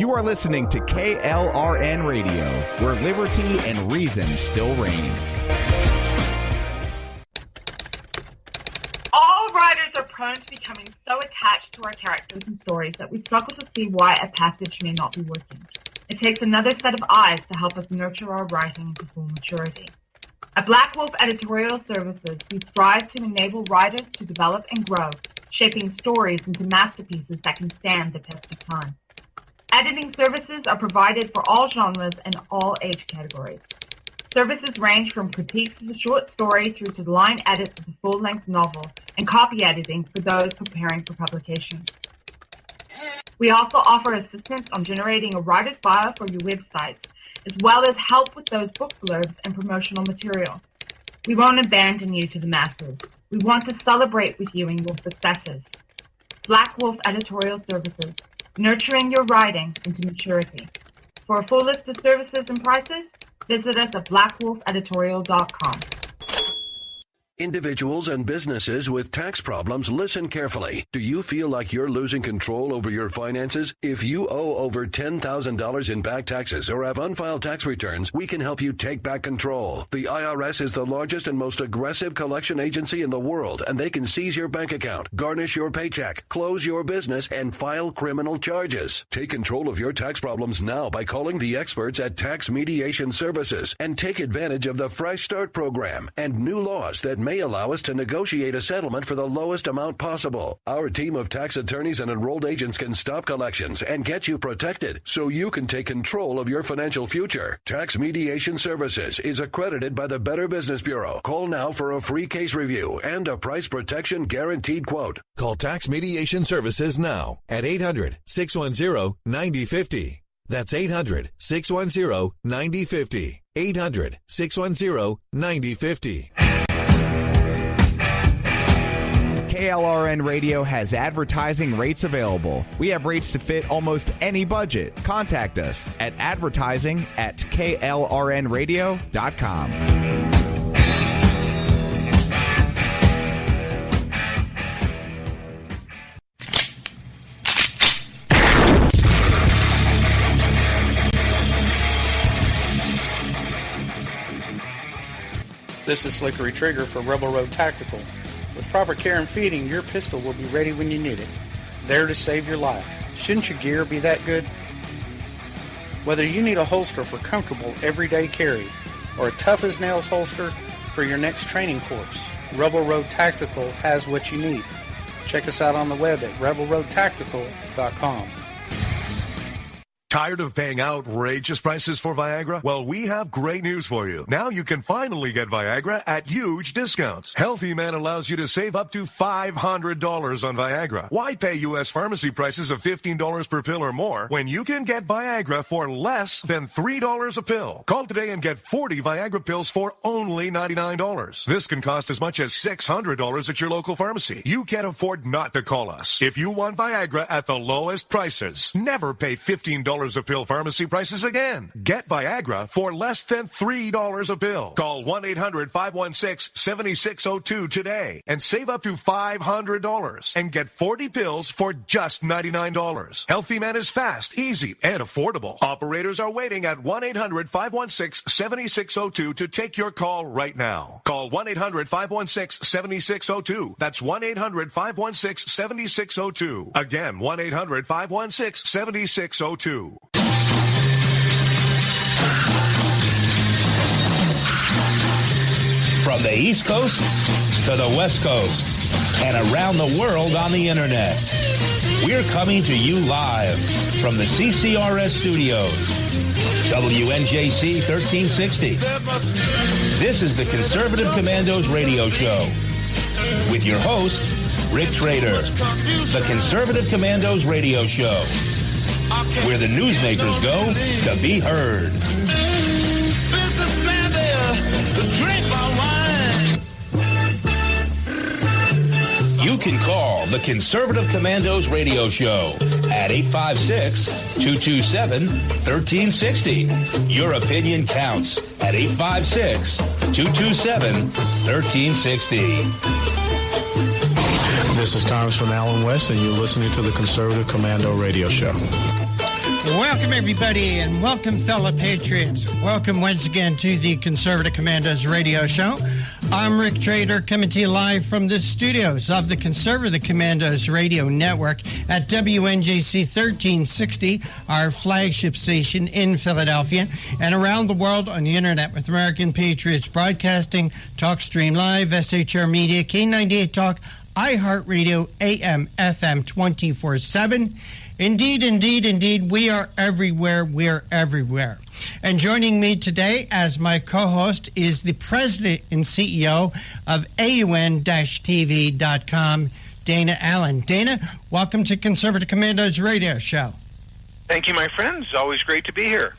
You are listening to KLRN Radio, where liberty and reason still reign. All writers are prone to becoming so attached to our characters and stories that we struggle to see why a passage may not be working. It takes another set of eyes to help us nurture our writing into full maturity. At Black Wolf Editorial Services, we strive to enable writers to develop and grow, shaping stories into masterpieces that can stand the test of time. Editing services are provided for all genres and all age categories. Services range from critiques of a short story through to line edits of a full-length novel and copy editing for those preparing for publication. We also offer assistance on generating a writer's bio for your websites, as well as help with those book blurbs and promotional material. We won't abandon you to the masses. We want to celebrate with you in your successes. Black Wolf Editorial Services, nurturing your writing into maturity. For a full list of services and prices, visit us at blackwolfeditorial.com. Individuals and businesses with tax problems, listen carefully. Do you feel like you're losing control over your finances? If you owe over $10,000 in back taxes or have unfiled tax returns, we can help you take back control. The IRS is the largest and most aggressive collection agency in the world, and they can seize your bank account, garnish your paycheck, close your business, and file criminal charges. Take control of your tax problems now by calling the experts at Tax Mediation Services and take advantage of the Fresh Start program and new laws that may allow us to negotiate a settlement for the lowest amount possible. Our team of tax attorneys and enrolled agents can stop collections and get you protected so you can take control of your financial future. Tax Mediation Services is accredited by the Better Business Bureau. Call now for a free case review and a price protection guaranteed quote. Call Tax Mediation Services now at 800-610-9050. That's 800-610-9050. 800-610-9050. KLRN Radio has advertising rates available. We have rates to fit almost any budget. Contact us at advertising@klrnradio.com. This is Slickery Trigger for Rebel Road Tactical. With proper care and feeding, your pistol will be ready when you need it, there to save your life. Shouldn't your gear be that good? Whether you need a holster for comfortable everyday carry or a tough-as-nails holster for your next training course, Rebel Road Tactical has what you need. Check us out on the web at rebelroadtactical.com. Tired of paying outrageous prices for Viagra? Well, we have great news for you. Now you can finally get Viagra at huge discounts. Healthy Man allows you to save up to $500 on Viagra. Why pay U.S. pharmacy prices of $15 per pill or more when you can get Viagra for less than $3 a pill? Call today and get 40 Viagra pills for only $99. This can cost as much as $600 at your local pharmacy. You can't afford not to call us. If you want Viagra at the lowest prices, never pay $15 a pill pharmacy prices again. Get Viagra for less than $3 a pill. Call 1-800-516-7602 today and save up to $500 and get 40 pills for just $99. Healthy Man is fast, easy, and affordable. Operators are waiting at 1-800-516-7602 to take your call right now. Call 1-800-516-7602. That's 1-800-516-7602. Again, 1-800-516-7602. From the East Coast to the West Coast and around the world on the internet, we're coming to you live from the CCRS studios. WNJC 1360. This is the Conservative Commandos radio show with your host, Rick Trader. The Conservative Commandos radio show, where the newsmakers go to be heard. You can call the Conservative Commandos radio show at 856-227-1360. Your opinion counts at 856-227-1360. This is Congressman Alan West, and you're listening to the Conservative Commando radio show. Welcome, everybody, and welcome, fellow patriots. Welcome once again to the Conservative Commandos radio show. I'm Rick Trader, coming to you live from the studios of the Conservative Commandos radio network at WNJC 1360, our flagship station in Philadelphia, and around the world on the internet with American Patriots Broadcasting, TalkStream Live, SHR Media, K98 Talk, iHeartRadio, AM, FM 24/7. Indeed, we are everywhere. We're everywhere. And joining me today as my co-host is the president and CEO of AUN-TV.com, Dana Allen. Dana, welcome to Conservative Commandos radio show. Thank you, my friends. Always great to be here.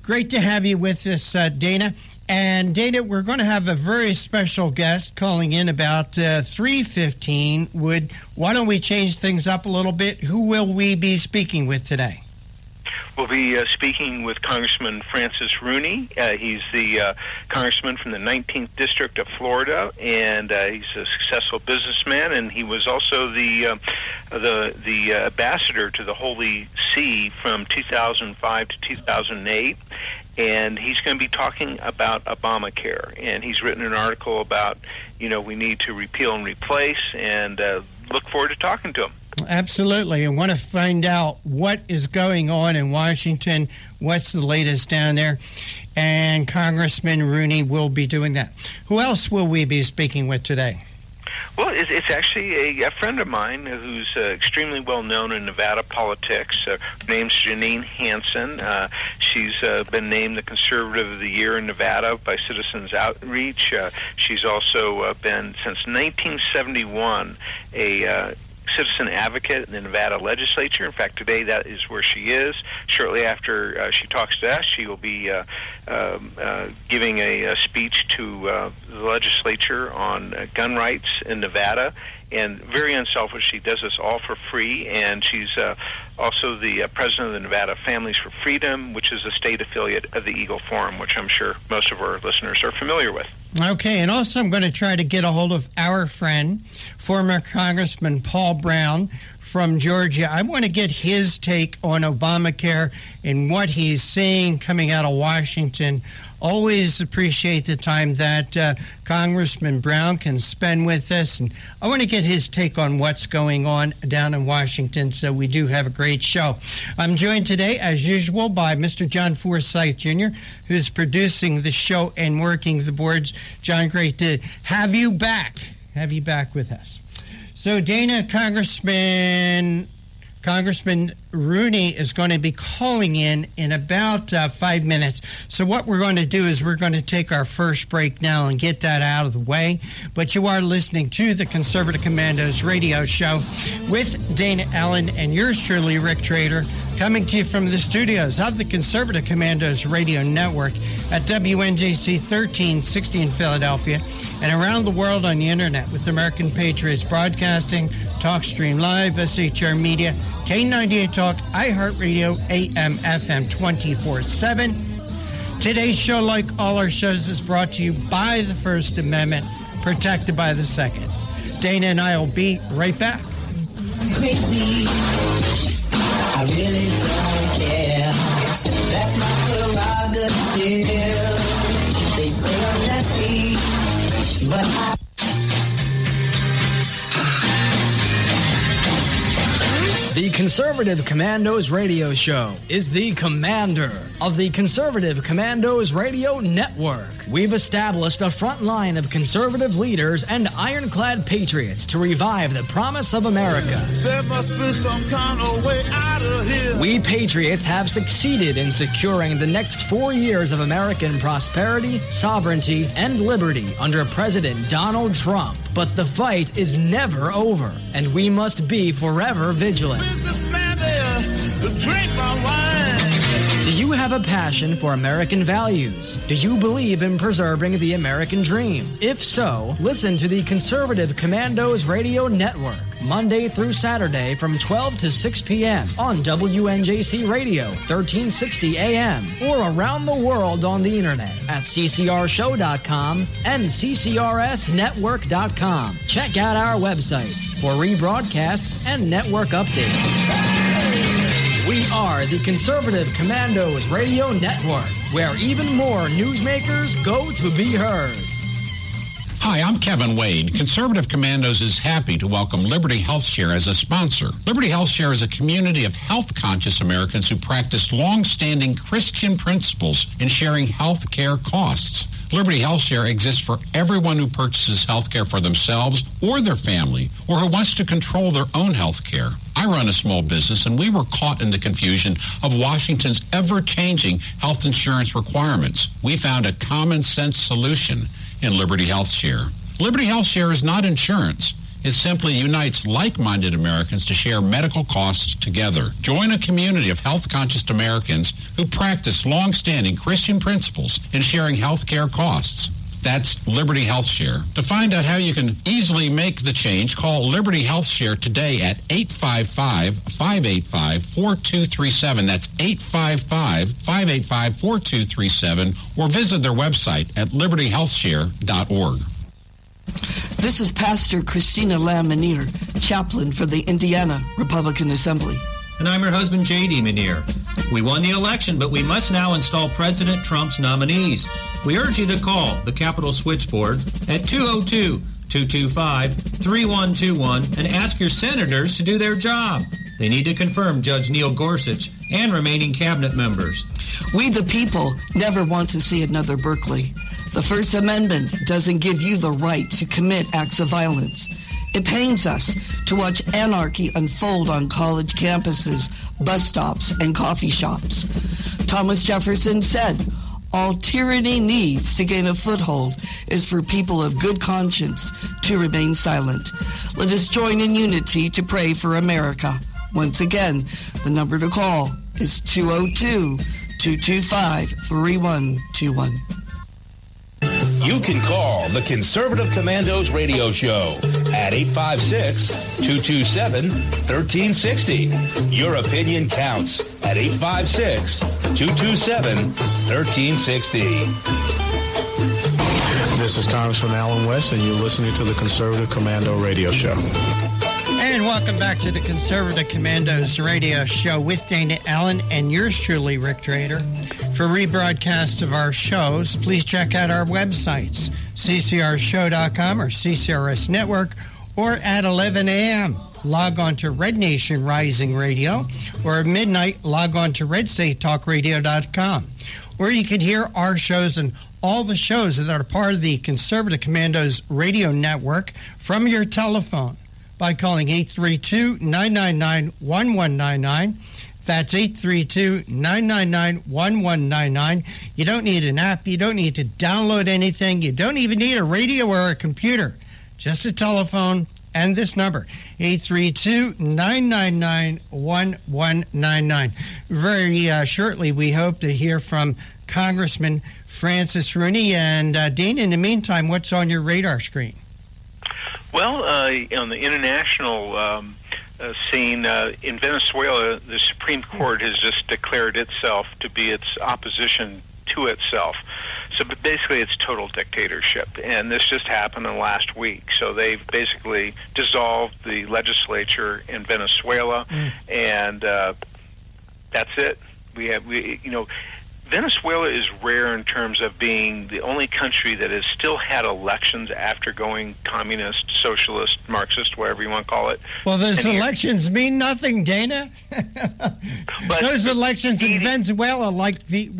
Great to have you with us, Dana. And Dana, we're going to have a very special guest calling in about 3:15. Why don't we change things up a little bit? Who will we be speaking with today? We'll be speaking with Congressman Francis Rooney. He's the congressman from the 19th District of Florida, and he's a successful businessman, and he was also the ambassador to the Holy See from 2005 to 2008. And he's going to be talking about Obamacare. And he's written an article about, we need to repeal and replace, and look forward to talking to him. Absolutely. I want to find out what is going on in Washington, what's the latest down there, and Congressman Rooney will be doing that. Who else will we be speaking with today? Well, it's actually a friend of mine who's extremely well known in Nevada politics. Her name's Janine Hansen. She's been named the Conservative of the Year in Nevada by Citizens Outreach. She's also been, since 1971, a citizen advocate in the Nevada legislature. In fact, today that is where she is. Shortly after she talks to us, she will be giving a speech to the legislature on gun rights in Nevada. And very unselfish, she does this all for free, and she's also the president of the Nevada Families for Freedom, which is a state affiliate of the Eagle Forum, which I'm sure most of our listeners are familiar with. Okay, and also I'm going to try to get a hold of our friend, former Congressman Paul Brown from Georgia. I want to get his take on Obamacare and what he's seeing coming out of Washington. Always appreciate the time that Congressman Brown can spend with us. And I want to get his take on what's going on down in Washington, so we do have a great show. I'm joined today, as usual, by Mr. John Forsyth, Jr., who's producing the show and working the boards. John, great to have you back. Have you back with us. So, Dana, Congressman Rooney is going to be calling in about 5 minutes. So what we're going to do is we're going to take our first break now and get that out of the way. But you are listening to the Conservative Commandos radio show with Dana Allen and yours truly, Rick Trader, coming to you from the studios of the Conservative Commandos radio network at WNJC 1360 in Philadelphia and around the world on the internet with American Patriots Broadcasting, TalkStream Live, SHR Media, K98 Talk, iHeartRadio, AM, FM 24/7. Today's show, like all our shows, is brought to you by the First Amendment, protected by the Second. Dana and I will be right back. Crazy. I really don't care. That's my prerogative. They say I'm nasty, but I... The Conservative Commandos radio show is the commander of the Conservative Commandos radio network. We've established a front line of conservative leaders and ironclad patriots to revive the promise of America. There must be some kind of way out of here. We patriots have succeeded in securing the next 4 years of American prosperity, sovereignty, and liberty under President Donald Trump. But the fight is never over, and we must be forever vigilant. Drink my wine. Do you have a passion for American values? Do you believe in preserving the American dream? If so, listen to the Conservative Commandos Radio Network, Monday through Saturday from 12 to 6 p.m. on WNJC Radio, 1360 AM, or around the world on the internet at ccrshow.com and ccrsnetwork.com. Check out our websites for rebroadcasts and network updates. We are the Conservative Commandos Radio Network, where even more newsmakers go to be heard. Hi, I'm Kevin Wade. Conservative Commandos is happy to welcome Liberty Health Share as a sponsor. Liberty Health Share is a community of health-conscious Americans who practice long-standing Christian principles in sharing health care costs. Liberty Health Share exists for everyone who purchases health care for themselves or their family, or who wants to control their own health care. I run a small business, and we were caught in the confusion of Washington's ever-changing health insurance requirements. We found a common-sense solution in Liberty Health Share. Liberty Health Share is not insurance. It simply unites like-minded Americans to share medical costs together. Join a community of health-conscious Americans who practice long-standing Christian principles in sharing health care costs. That's Liberty Health Share. To find out how you can easily make the change, call Liberty Health Share today at 855-585-4237. That's 855-585-4237, or visit their website at libertyhealthshare.org. This is Pastor Christina Lamanier, chaplain for the Indiana Republican Assembly. And I'm her husband, J.D. Manier. We won the election, but we must now install President Trump's nominees. We urge you to call the Capitol Switchboard at 202-225-3121 and ask your senators to do their job. They need to confirm Judge Neil Gorsuch and remaining cabinet members. We the people never want to see another Berkeley. The First Amendment doesn't give you the right to commit acts of violence. It pains us to watch anarchy unfold on college campuses, bus stops, and coffee shops. Thomas Jefferson said, "All tyranny needs to gain a foothold is for people of good conscience to remain silent." Let us join in unity to pray for America. Once again, the number to call is 202-225-3121. You can call the Conservative Commandos radio show at 856-227-1360. Your opinion counts at 856-227-1360. This is Congressman Alan West, and you're listening to the Conservative Commando radio show. And welcome back to the Conservative Commandos radio show with Dana Allen and yours truly, Rick Trader. For rebroadcasts of our shows, please check out our websites, ccrshow.com or CCRS Network, or at 11 a.m. log on to Red Nation Rising Radio, or at midnight log on to redstatetalkradio.com, where you can hear our shows and all the shows that are part of the Conservative Commandos radio network from your telephone by calling 832-999-1199. That's 832-999-1199. You don't need an app. You don't need to download anything. You don't even need a radio or a computer. Just a telephone and this number, 832-999-1199. Very shortly, we hope to hear from Congressman Francis Rooney. And Dean, in the meantime, what's on your radar screen? Well, on the international scene, in Venezuela, the Supreme Court has just declared itself to be its opposition to itself. So basically it's total dictatorship. And this just happened in the last week. So they've basically dissolved the legislature in Venezuela, and that's it. Venezuela is rare in terms of being the only country that has still had elections after going communist, socialist, Marxist, whatever you want to call it. Well, those elections mean nothing, Dana. Those elections in Venezuela, like the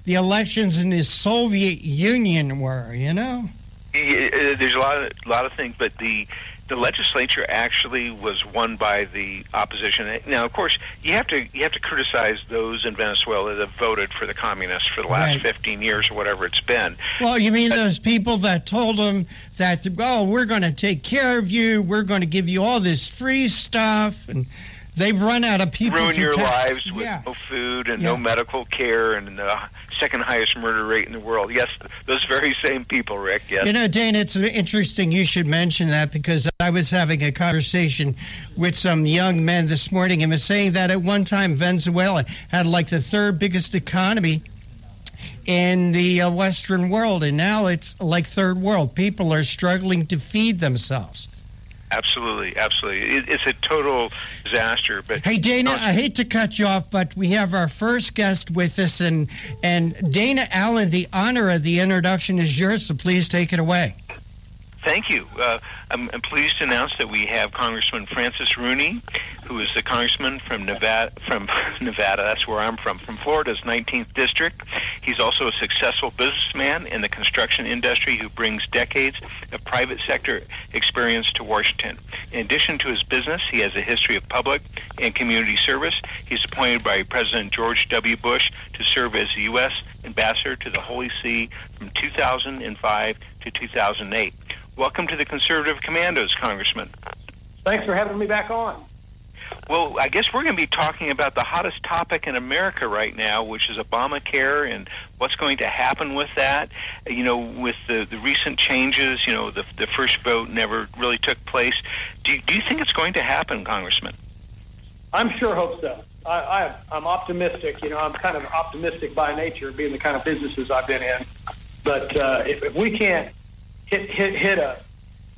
elections in the Soviet Union were, you know? There's a lot of things, but the legislature actually was won by the opposition. Now, of course, you have to criticize those in Venezuela that have voted for the communists for the last 15 years or whatever it's been. Well, you mean those people that told them that, we're going to take care of you, we're going to give you all this free stuff, and they've run out of people ruin to your lives with no food and no medical care and the second highest murder rate in the world. Yes, those very same people, Rick. Yes. You know, Dana, it's interesting you should mention that, because I was having a conversation with some young men this morning and was saying that at one time Venezuela had like the third biggest economy in the Western world, and now it's like third world. People are struggling to feed themselves. Absolutely. It's a total disaster. But hey, Dana, I hate to cut you off, but we have our first guest with us, and Dana Allen, the honor of the introduction is yours, so please take it away. Thank you. I'm pleased to announce that we have Congressman Francis Rooney, who is the congressman from Nevada. That's where I'm from Florida's 19th district. He's also a successful businessman in the construction industry who brings decades of private sector experience to Washington. In addition to his business, he has a history of public and community service. He's appointed by President George W. Bush to serve as the U.S. ambassador to the Holy See from 2005 to 2008. Welcome to the Conservative Commandos, Congressman. Thanks for having me back on. Well, I guess we're going to be talking about the hottest topic in America right now, which is Obamacare and what's going to happen with that. You know, with the recent changes, you know, the first vote never really took place. Do you think it's going to happen, Congressman? I'm sure hope so. I'm optimistic. You know, I'm kind of optimistic by nature, being the kind of businesses I've been in. But if we can't hit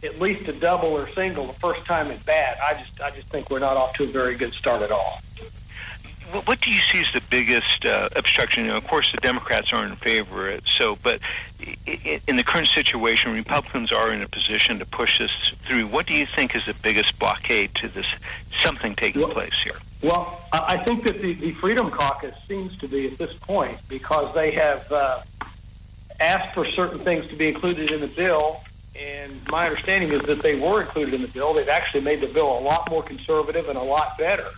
at least a double or single the first time at bat, I just think we're not off to a very good start at all. What do you see as the biggest obstruction? You know, of course, the Democrats aren't in favor of it. So, but in the current situation, Republicans are in a position to push this through. What do you think is the biggest blockade to this something taking place here? Well, I think that the Freedom Caucus seems to be at this point, because they have asked for certain things to be included in the bill, and my understanding is that they were included in the bill. They've actually made the bill a lot more conservative and a lot better.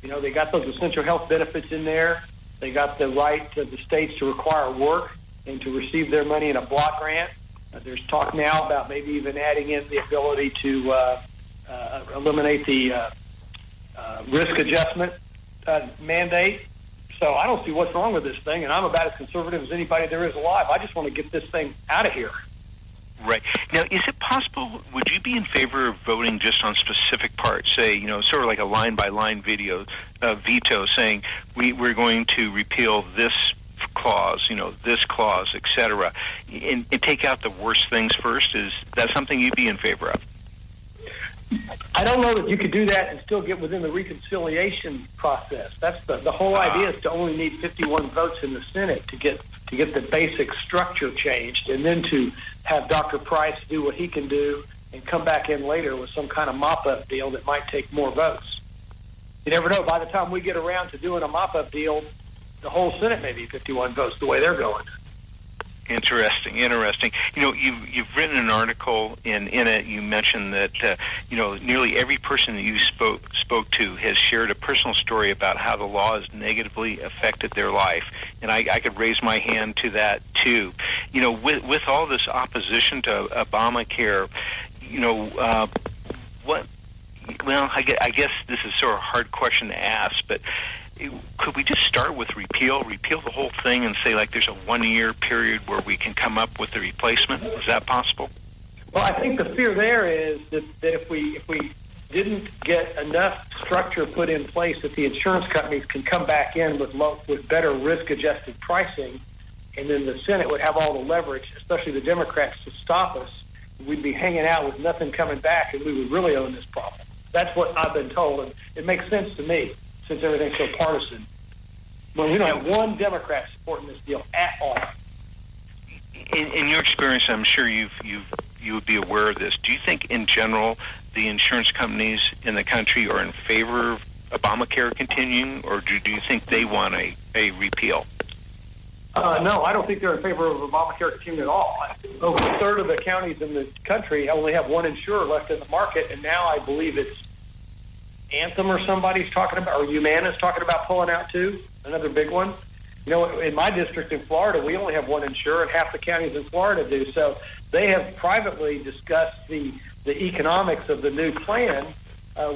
You know, they got those essential health benefits in there. They got the right of the states to require work and to receive their money in a block grant. There's talk now about maybe even adding in the ability to eliminate the risk adjustment mandate. So I don't see what's wrong with this thing, and I'm about as conservative as anybody there is alive. I just want to get this thing out of here. Right. Now, is it possible, would you be in favor of voting just on specific parts, say, you know, sort of like a line-by-line veto saying we're going to repeal this clause, you know, this clause, et cetera, and take out the worst things first? Is that something you'd be in favor of? I don't know that you could do that and still get within the reconciliation process. That's the whole idea, is to only need 51 votes in the Senate to get the basic structure changed, and then to have Dr. Price do what he can do and come back in later with some kind of mop-up deal that might take more votes. You never know. By the time we get around to doing a mop-up deal, the whole Senate may be 51 votes the way they're going. Interesting. You know, you've written an article, and in it you mentioned that you know, nearly every person that you spoke to has shared a personal story about how the law has negatively affected their life, and I could raise my hand to that too. You know, with all this opposition to Obamacare, you know, what? Well, I guess this is sort of a hard question to ask, but could we just start with repeal the whole thing, and say, like, there's a 1-year period where we can come up with the replacement? Is that possible? Well, I think the fear there is that if we didn't get enough structure put in place that the insurance companies can come back in with better risk-adjusted pricing, and then the Senate would have all the leverage, especially the Democrats, to stop us, we'd be hanging out with nothing coming back, and we would really own this problem. That's what I've been told, and it makes sense to me, since everything's so partisan. Well, we don't have one Democrat supporting this deal at all. In your experience, I'm sure you would be aware of this. Do you think, in general, the insurance companies in the country are in favor of Obamacare continuing, or do you think they want a repeal? No, I don't think they're in favor of Obamacare continuing at all. Over a third of the counties in the country only have one insurer left in the market, and now I believe it's Anthem or somebody's talking about, or Humana's talking about pulling out too, another big one. You know, in my district in Florida, we only have one insurer, and half the counties in Florida do. So they have privately discussed the economics of the new plan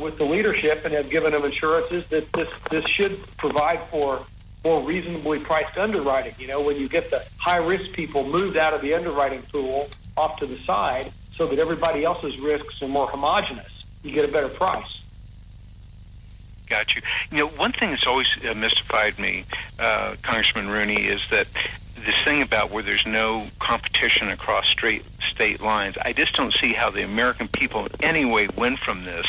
with the leadership, and have given them assurances that this should provide for more reasonably priced underwriting. You know, when you get the high-risk people moved out of the underwriting pool off to the side so that everybody else's risks are more homogenous, you get a better price. Got you. You know, one thing that's always mystified me, Congressman Rooney, is that this thing about where there's no competition across state lines, I just don't see how the American people in any way win from this.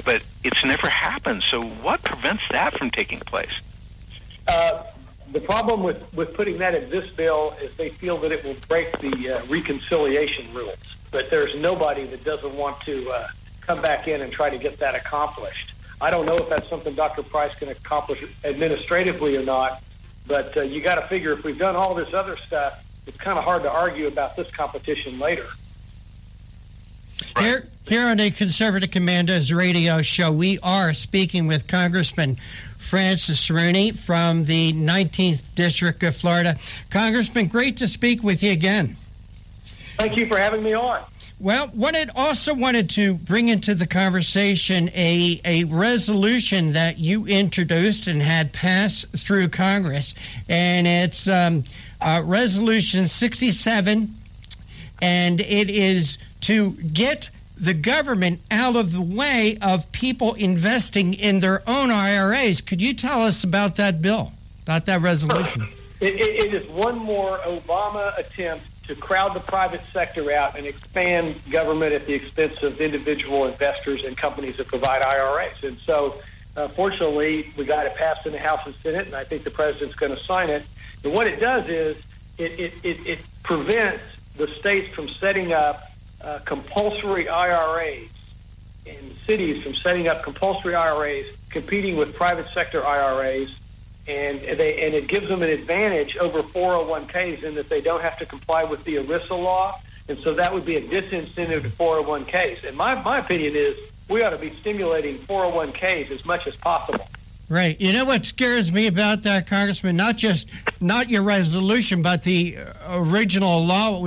But it's never happened. So what prevents that from taking place? The problem with putting that in this bill is they feel that it will break the reconciliation rules. But there's nobody that doesn't want to come back in and try to get that accomplished. I don't know if that's something Dr. Price can accomplish administratively or not, but you got to figure if we've done all this other stuff, it's kind of hard to argue about this competition later. Here on the Conservative Commandos radio show, we are speaking with Congressman Francis Rooney from the 19th District of Florida. Congressman, great to speak with you again. Thank you for having me on. Well, also wanted to bring into the conversation a resolution that you introduced and had passed through Congress, and it's Resolution 67, and it is to get the government out of the way of people investing in their own IRAs. Could you tell us about that bill, about that resolution? It is one more Obama attempt to crowd the private sector out and expand government at the expense of individual investors and companies that provide IRAs. And so, fortunately, we got it passed in the House and Senate, and I think the president's going to sign it. And what it does is it prevents the states from setting up compulsory IRAs, and cities from setting up compulsory IRAs, competing with private sector IRAs, and it gives them an advantage over 401ks in that they don't have to comply with the ERISA law, and so that would be a disincentive to 401ks. And my opinion is we ought to be stimulating 401ks as much as possible. Right. You know what scares me about that, Congressman? Not your resolution, but the original law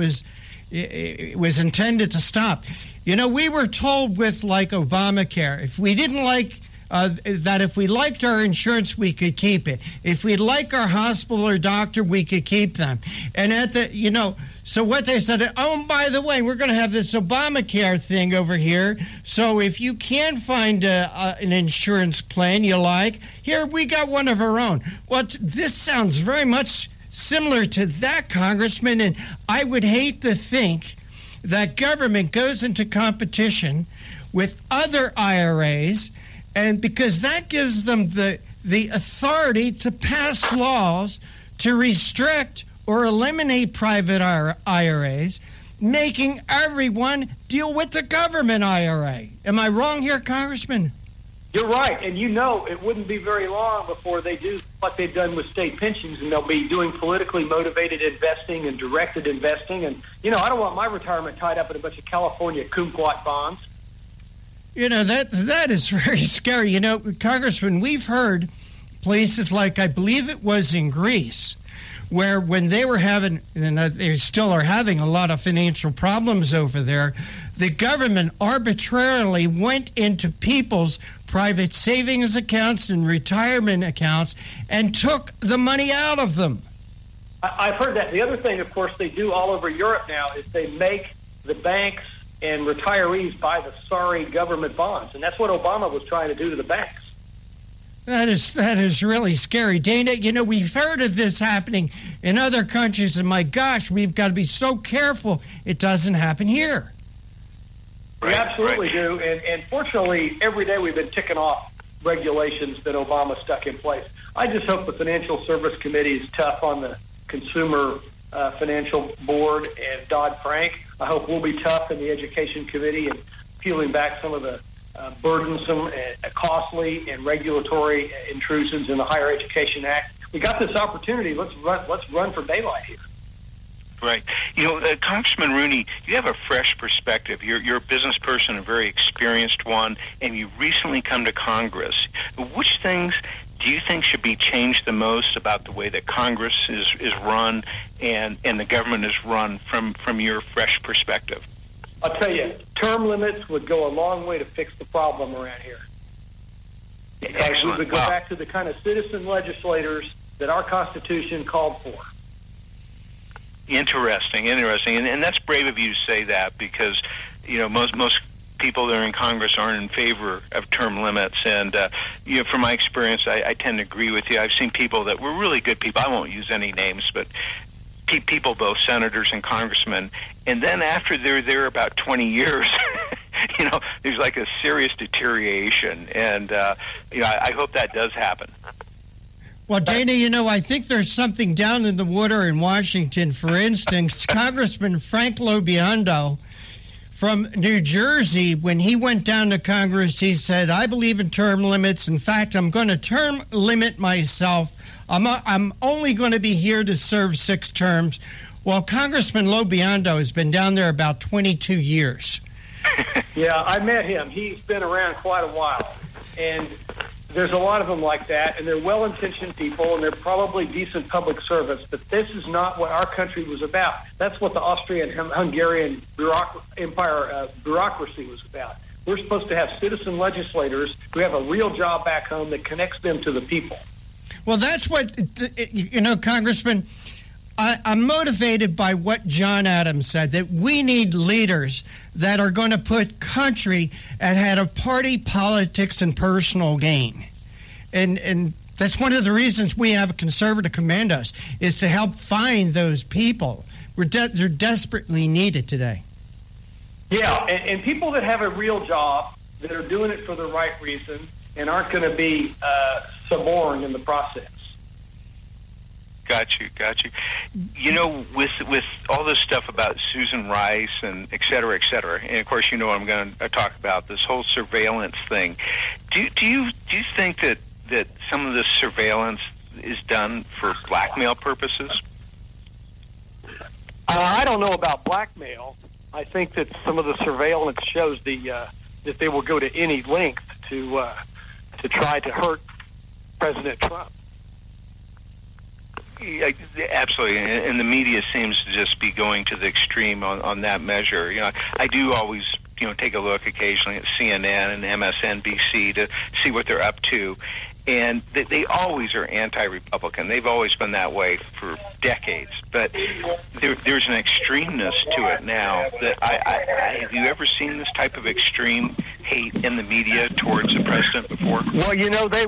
it was intended to stop. We were told with like Obamacare, if we didn't like that if we liked our insurance, we could keep it. If we like our hospital or doctor, we could keep them. And so what they said, oh, by the way, we're going to have this Obamacare thing over here. So if you can find an insurance plan you like, here, we got one of our own. Well, this sounds very much similar to that, Congressman, and I would hate to think that government goes into competition with other IRAs, and because that gives them the authority to pass laws to restrict or eliminate private IRAs, making everyone deal with the government IRA. Am I wrong here, Congressman? You're right, and it wouldn't be very long before they do what they've done with state pensions, and they'll be doing politically motivated investing and directed investing. And, I don't want my retirement tied up in a bunch of California kumquat bonds. That is very scary. Congressman, we've heard places like, I believe it was in Greece, where when they were having, and they still are having a lot of financial problems over there, the government arbitrarily went into people's private savings accounts and retirement accounts and took the money out of them. I've heard that. The other thing, of course, they do all over Europe now is they make the banks and retirees buy the sorry government bonds, and that's what Obama was trying to do to the banks. That is really scary. Dana, we've heard of this happening in other countries, and my gosh, we've got to be so careful it doesn't happen here. We absolutely do, and fortunately, every day we've been ticking off regulations that Obama stuck in place. I just hope the Financial Service Committee is tough on the Consumer Financial Board and Dodd-Frank. I hope we'll be tough in the Education Committee and peeling back some of the burdensome, costly, and regulatory intrusions in the Higher Education Act. We got this opportunity. Let's run for daylight here. Right. Congressman Rooney, you have a fresh perspective. You're a business person, a very experienced one, and you recently come to Congress. Which things do you think should be changed the most about the way that Congress is run and the government is run from your fresh perspective? I'll tell you, term limits would go a long way to fix the problem around here. Because we would go back to the kind of citizen legislators that our Constitution called for. Interesting, and that's brave of you to say that because most people that are in Congress aren't in favor of term limits, and from my experience, I tend to agree with you. I've seen people that were really good people. I won't use any names, but people, both senators and congressmen, and then after they're there about 20 years, there's like a serious deterioration, and I hope that does happen. Well, Dana, I think there's something down in the water in Washington. For instance, Congressman Frank Lobiando from New Jersey, when he went down to Congress, he said, I believe in term limits. In fact, I'm going to term limit myself. I'm only going to be here to serve 6 terms. Well, Congressman Lobiando has been down there about 22 years. Yeah, I met him. He's been around quite a while. And there's a lot of them like that, and they're well-intentioned people, and they're probably decent public servants, but this is not what our country was about. That's what the Austrian-Hungarian bureaucracy was about. We're supposed to have citizen legislators who have a real job back home that connects them to the people. Well, that's what, Congressman, I'm motivated by what John Adams said, that we need leaders that are going to put country ahead of party politics and personal gain. And that's one of the reasons we have conservative commandos, is to help find those people. They're desperately needed today. Yeah, and people that have a real job, that are doing it for the right reason, and aren't going to be suborned in the process. Got you. With all this stuff about Susan Rice and et cetera, and of course, I'm going to talk about this whole surveillance thing. Do you think that some of this surveillance is done for blackmail purposes? I don't know about blackmail. I think that some of the surveillance shows that they will go to any length to try to hurt President Trump. Yeah, absolutely, and the media seems to just be going to the extreme on that measure. I do always, take a look occasionally at CNN and MSNBC to see what they're up to, and they always are anti-Republican. They've always been that way for decades, but there's an extremeness to it now. That have you ever seen this type of extreme hate in the media towards the president before? Well, they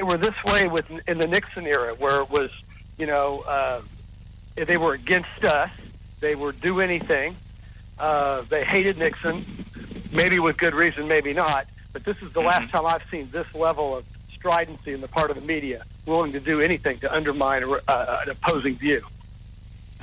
were this way in the Nixon era, where it was. They were against us. They would do anything. They hated Nixon, maybe with good reason, maybe not. But this is the last time I've seen this level of stridency in the part of the media, willing to do anything to undermine an opposing view.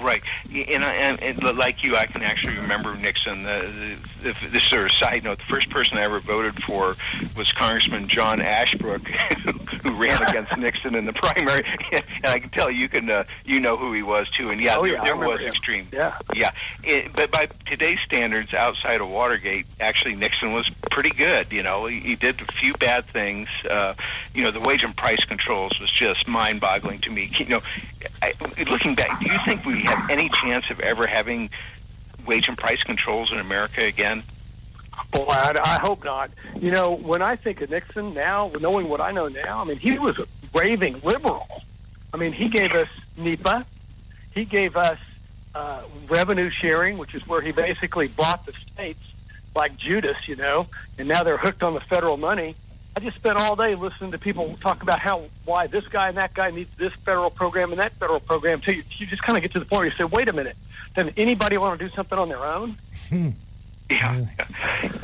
Right, and like you, I can actually remember Nixon. This sort of side note: the first person I ever voted for was Congressman John Ashbrook, who ran against Nixon in the primary. And I can tell you know who he was too. And there was extreme. Yeah. But by today's standards, outside of Watergate, actually Nixon was pretty good. He did a few bad things. The wage and price controls was just mind-boggling to me. Looking back, do you think we have any chance of ever having wage and price controls in America again? Well, I hope not. When I think of Nixon now, knowing what I know now, he was a raving liberal. He gave us NEPA. He gave us revenue sharing, which is where he basically bought the states like Judas, and now they're hooked on the federal money. I just spent all day listening to people talk about why this guy and that guy needs this federal program and that federal program. Till you just kind of get to the point where you say, wait a minute, does anybody want to do something on their own? Yeah.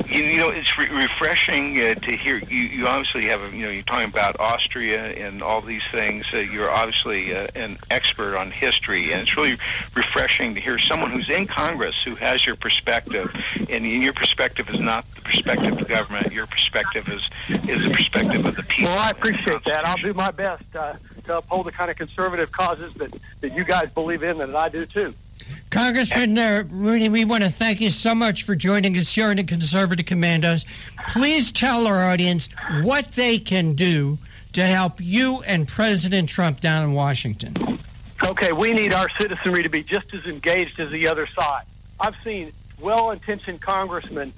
It's refreshing to hear. You obviously have, you're talking about Austria and all these things. You're obviously an expert on history, and it's really refreshing to hear someone who's in Congress who has your perspective. And your perspective is not the perspective of government. Your perspective is the perspective of the people. Well, I appreciate that. I'll do my best to uphold the kind of conservative causes that you guys believe in, and that I do too. Congressman Rooney, we want to thank you so much for joining us here in the Conservative Commandos. Please tell our audience what they can do to help you and President Trump down in Washington. Okay, we need our citizenry to be just as engaged as the other side. I've seen well-intentioned congressmen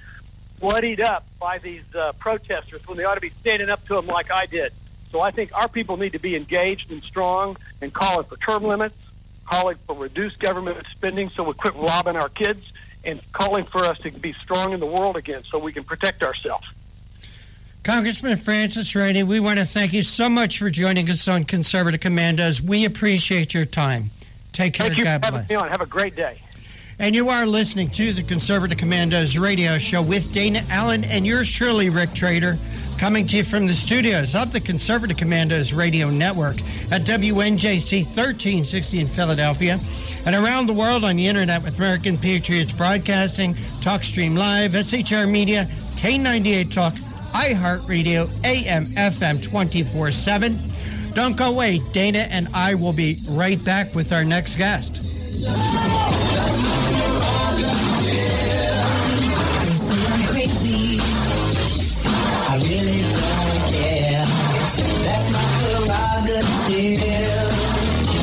bloodied up by these protesters when they ought to be standing up to them like I did. So I think our people need to be engaged and strong and calling for term limits, calling for reduced government spending so we quit robbing our kids, and calling for us to be strong in the world again so we can protect ourselves. Congressman Francis Rainey, we want to thank you so much for joining us on Conservative Commandos. We appreciate your time. Take care. Thank you God for having bless. me on. Have a great day. And you are listening to the Conservative Commandos radio show with Dana Allen and yours truly, Rick Trader, coming to you from the studios of the Conservative Commandos radio network at WNJC 1360 in Philadelphia and around the world on the internet with American Patriots Broadcasting, TalkStream Live, SHR Media, K98 Talk, iHeartRadio, AM, FM 24/7. Don't go away. Dana and I will be right back with our next guest. Crazy. I really don't care. That's my prerogative.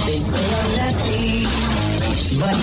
They say I'm nasty, but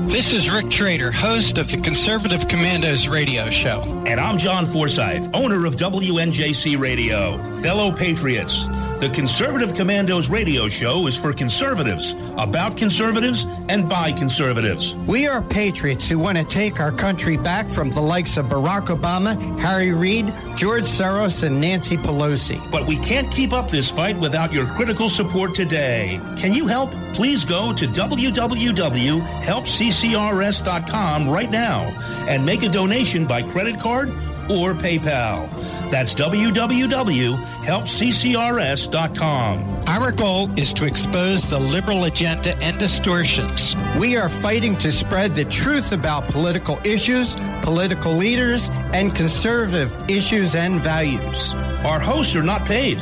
This is Rick Trader, host of the Conservative Commandos radio show. And I'm John Forsyth, owner of WNJC Radio. Fellow patriots, the Conservative Commandos radio show is for conservatives, about conservatives, and by conservatives. We are patriots who want to take our country back from the likes of Barack Obama, Harry Reid, George Soros, and Nancy Pelosi. But we can't keep up this fight without your critical support today. Can you help? Please go to www.helpccrs.com right now and make a donation by credit card or PayPal. That's www.helpccrs.com. Our goal is to expose the liberal agenda and distortions. We are fighting to spread the truth about political issues, political leaders, and conservative issues and values. Our hosts are not paid.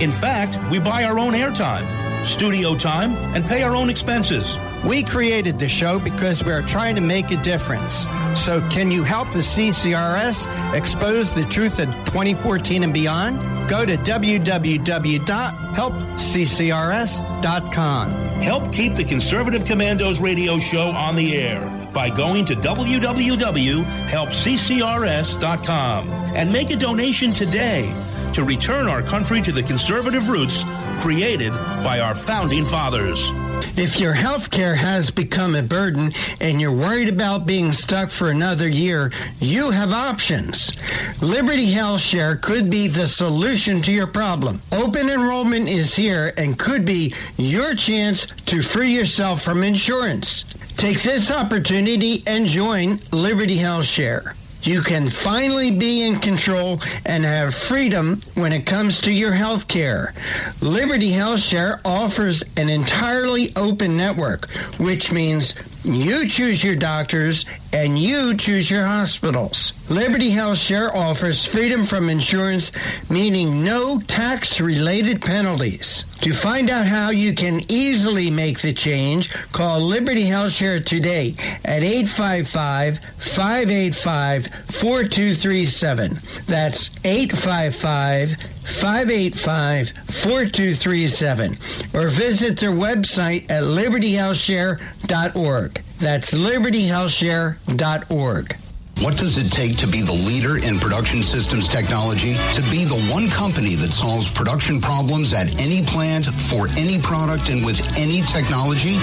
In fact, we buy our own airtime, studio time, and pay our own expenses. We created the show because we are trying to make a difference. So can you help the CCRS expose the truth in 2014 and beyond? Go to www.helpccrs.com. Help keep the Conservative Commandos radio show on the air by going to www.helpccrs.com and make a donation today to return our country to the conservative roots created by our founding fathers. If your health care has become a burden and you're worried about being stuck for another year, you have options. Liberty Health Share could be the solution to your problem. Open enrollment is here and could be your chance to free yourself from insurance. Take this opportunity and join Liberty Health Share. You can finally be in control and have freedom when it comes to your health care. Liberty Health Share offers an entirely open network, which means you choose your doctors and you choose your hospitals. Liberty Health Share offers freedom from insurance, meaning no tax-related penalties. To find out how you can easily make the change, call Liberty Health Share today at 855-585-4237. That's 855-585-4237. Or visit their website at libertyhealthshare.org. That's libertyhealthshare.org. What does it take to be the leader in production systems technology? To be the one company that solves production problems at any plant, for any product, and with any technology?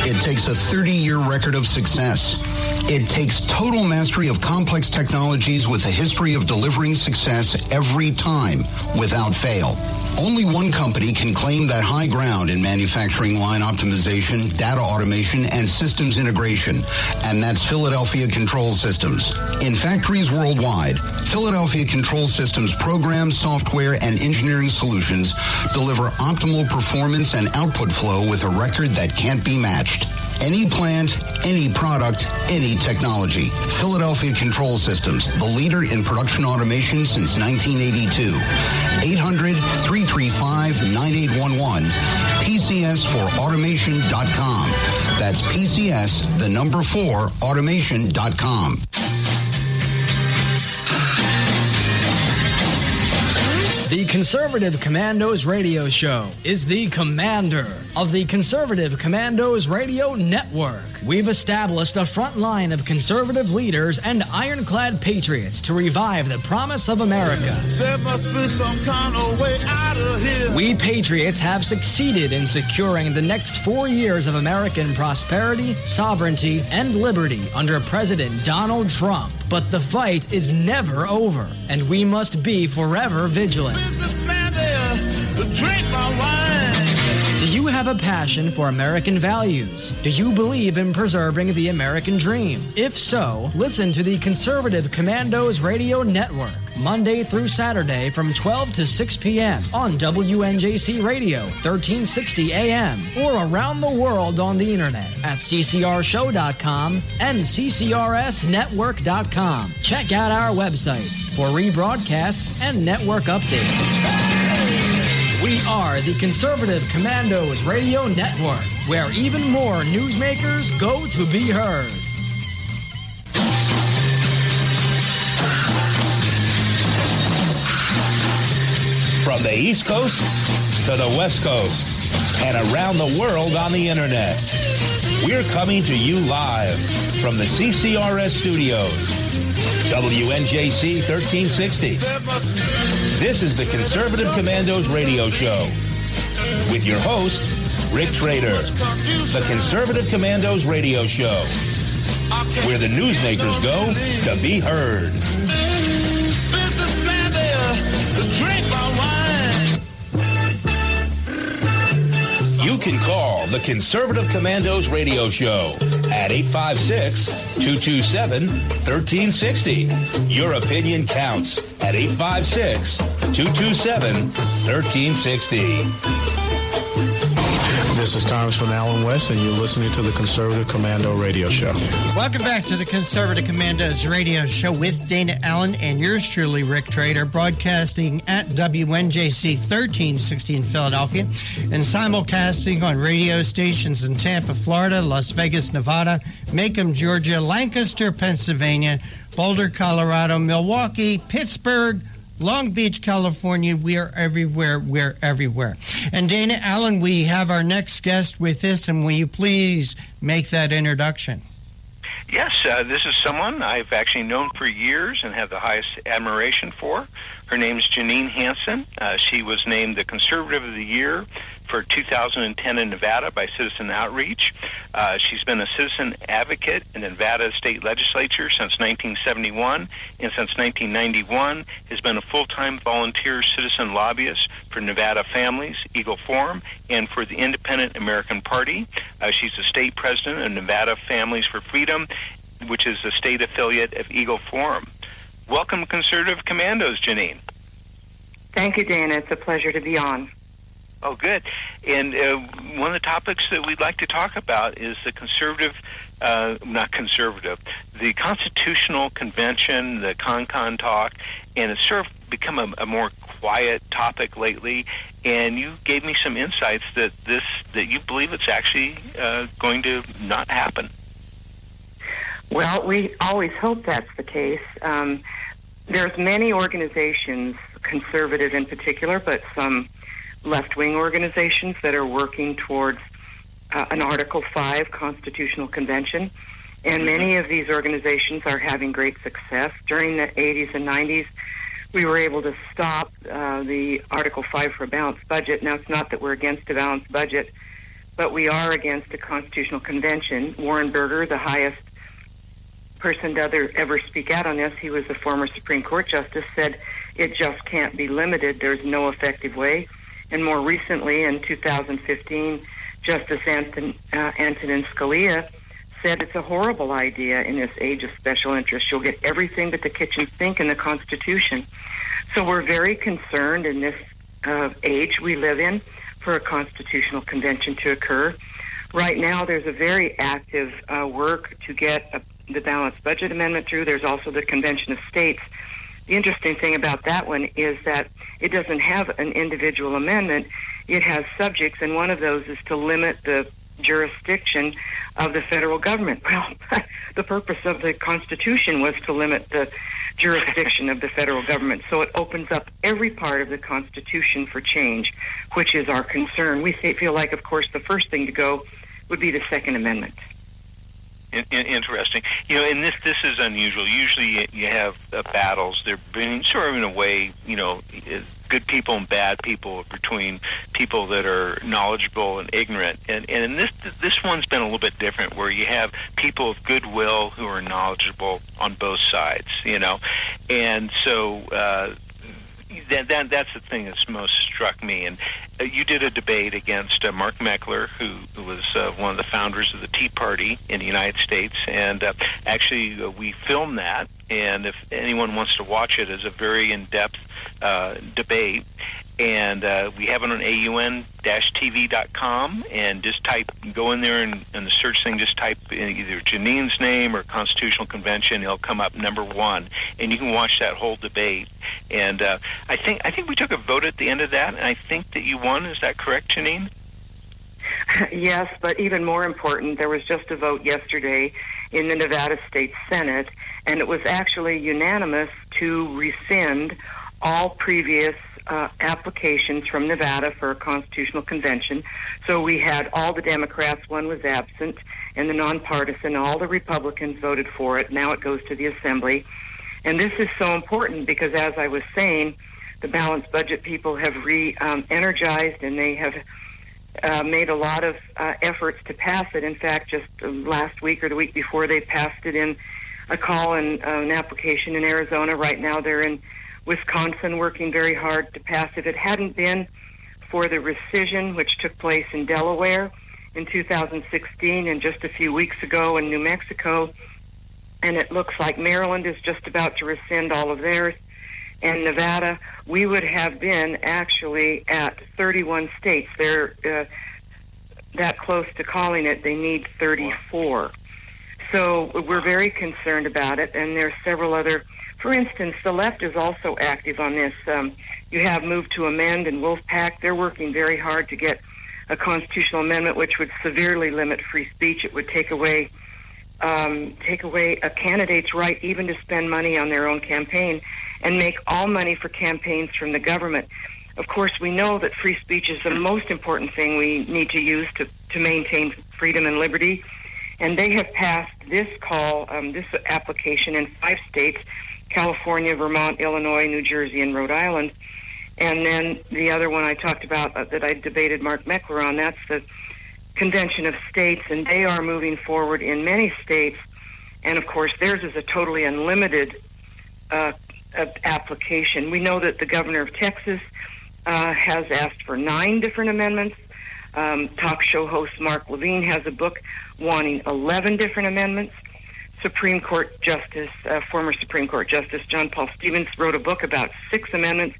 It takes a 30-year record of success. It takes total mastery of complex technologies with a history of delivering success every time, without fail. Only one company can claim that high ground in manufacturing line optimization, data automation, and systems integration, and that's Philadelphia Control Systems. In factories worldwide, Philadelphia Control Systems programs, software, and engineering solutions deliver optimal performance and output flow with a record that can't be matched. Any plant, any product, any technology. Philadelphia Control Systems, the leader in production automation since 1982. 800-335-9811. PCS4automation.com. That's PCS, the number 4, automation.com. The Conservative Commandos radio show is the commander of the Conservative Commandos radio network. We've established a front line of conservative leaders and ironclad patriots to revive the promise of America. There must be some kind of way out of here. We patriots have succeeded in securing the next 4 years of American prosperity, sovereignty, and liberty under President Donald Trump. But the fight is never over, and we must be forever vigilant. Businessman there, drink my wine. Do you have have a passion for American values? Do you believe in preserving the American dream? If so, listen to the Conservative Commandos Radio Network, Monday through Saturday from 12 to 6 p.m. on WNJC Radio, 1360 AM, or around the world on the internet at ccrshow.com and ccrsnetwork.com. Check out our websites for rebroadcasts and network updates. We are the Conservative Commandos Radio Network, where even more newsmakers go to be heard. From the East Coast to the West Coast and around the world on the internet, we're coming to you live from the CCRS studios. WNJC 1360. This is the Conservative Commandos Radio Show with your host, Rick Trader. The Conservative Commandos Radio Show, where the newsmakers go to be heard. You can call the Conservative Commandos Radio Show at 856-227-1360. Your opinion counts at 856-227-1360. This is Congressman Alan West, and you're listening to the Conservative Commando Radio Show. Welcome back to the Conservative Commandos Radio Show with Dana Allen and yours truly, Rick Trader, broadcasting at WNJC 1360 in Philadelphia and simulcasting on radio stations in Tampa, Florida, Las Vegas, Nevada, Macomb, Georgia, Lancaster, Pennsylvania, Boulder, Colorado, Milwaukee, Pittsburgh, Long Beach, California. We are everywhere. We're everywhere. And Dana Allen, we have our next guest with us, and will you please make that introduction? Yes, this is someone I've actually known for years and have the highest admiration for. Her name is Janine Hansen. She was named the Conservative of the Year for 2010 in Nevada by Citizen Outreach. She's been a citizen advocate in the Nevada State Legislature since 1971, and since 1991 has been a full-time volunteer citizen lobbyist for Nevada Families, Eagle Forum, and for the Independent American Party. She's the state president of Nevada Families for Freedom, which is the state affiliate of Eagle Forum. Welcome, Conservative Commandos, Janine. Thank you, Dana. It's a pleasure to be on. Oh, good. And one of the topics that we'd like to talk about is the the Constitutional Convention, the CON talk, and it's sort of become a more quiet topic lately. And you gave me some insights that you believe it's actually going to not happen. Well, we always hope that's the case. There's many organizations, conservative in particular, but some left-wing organizations that are working towards an Article 5 Constitutional Convention. And many of these organizations are having great success. During the 80s and 90s, we were able to stop the Article 5 for a balanced budget. Now, it's not that we're against a balanced budget, but we are against a constitutional convention. Warren Berger, the highest person to ever speak out on this, he was a former Supreme Court justice, said it just can't be limited. There's no effective way. And more recently, in 2015, Justice Antonin Scalia said it's a horrible idea in this age of special interest. You'll get everything but the kitchen sink in the Constitution. So we're very concerned in this age we live in for a constitutional convention to occur. Right now, there's a very active work to get the balanced budget amendment through. There's also the Convention of States. The interesting thing about that one is that it doesn't have an individual amendment. It has subjects, and one of those is to limit the jurisdiction of the federal government. Well, the purpose of the Constitution was to limit the jurisdiction of the federal government. So it opens up every part of the Constitution for change, which is our concern. We feel like, of course, the first thing to go would be the Second Amendment. Interesting. And this is unusual. Usually you have battles. They're being sort of in a way, good people and bad people between people that are knowledgeable and ignorant. And in this one's been a little bit different, where you have people of goodwill who are knowledgeable on both sides, And so That's the thing that's most struck me. And you did a debate against Mark Meckler, who was one of the founders of the Tea Party in the United States. And actually, we filmed that. And if anyone wants to watch it, it's a very in-depth debate. And we have it on AUN-TV.com, and just go in there and the search thing, just type in either Janine's name or Constitutional Convention. It'll come up number 1, and you can watch that whole debate. And I think we took a vote at the end of that, and I think that you won. Is that correct, Janine? Yes, but even more important, there was just a vote yesterday in the Nevada State Senate, and it was actually unanimous to rescind all previous applications from Nevada for a constitutional convention. So we had all the Democrats, one was absent, and the nonpartisan, all the Republicans voted for it. Now it goes to the Assembly. And this is so important because, as I was saying, the balanced budget people have re-energized, and they have made a lot of efforts to pass it. In fact, just last week or the week before, they passed it in a call and an application in Arizona. Right now they're in Wisconsin working very hard to pass. If it hadn't been for the rescission, which took place in Delaware in 2016 and just a few weeks ago in New Mexico, and it looks like Maryland is just about to rescind all of theirs, and Nevada, we would have been actually at 31 states. They're that close to calling it. They need 34. So we're very concerned about it, and there's several other. For instance, the left is also active on this. You have Move to Amend and Wolfpack. They're working very hard to get a constitutional amendment which would severely limit free speech. It would take away a candidate's right even to spend money on their own campaign and make all money for campaigns from the government. Of course, we know that free speech is the most important thing we need to use to maintain freedom and liberty. And they have passed this application in 5 states: California, Vermont, Illinois, New Jersey, and Rhode Island. And then the other one I talked about that I debated Mark Meckler on, that's the Convention of States, and they are moving forward in many states. And, of course, theirs is a totally unlimited application. We know that the governor of Texas has asked for 9 different amendments. Talk show host Mark Levine has a book wanting 11 different amendments. Supreme Court Justice, former Supreme Court Justice John Paul Stevens wrote a book about 6 amendments,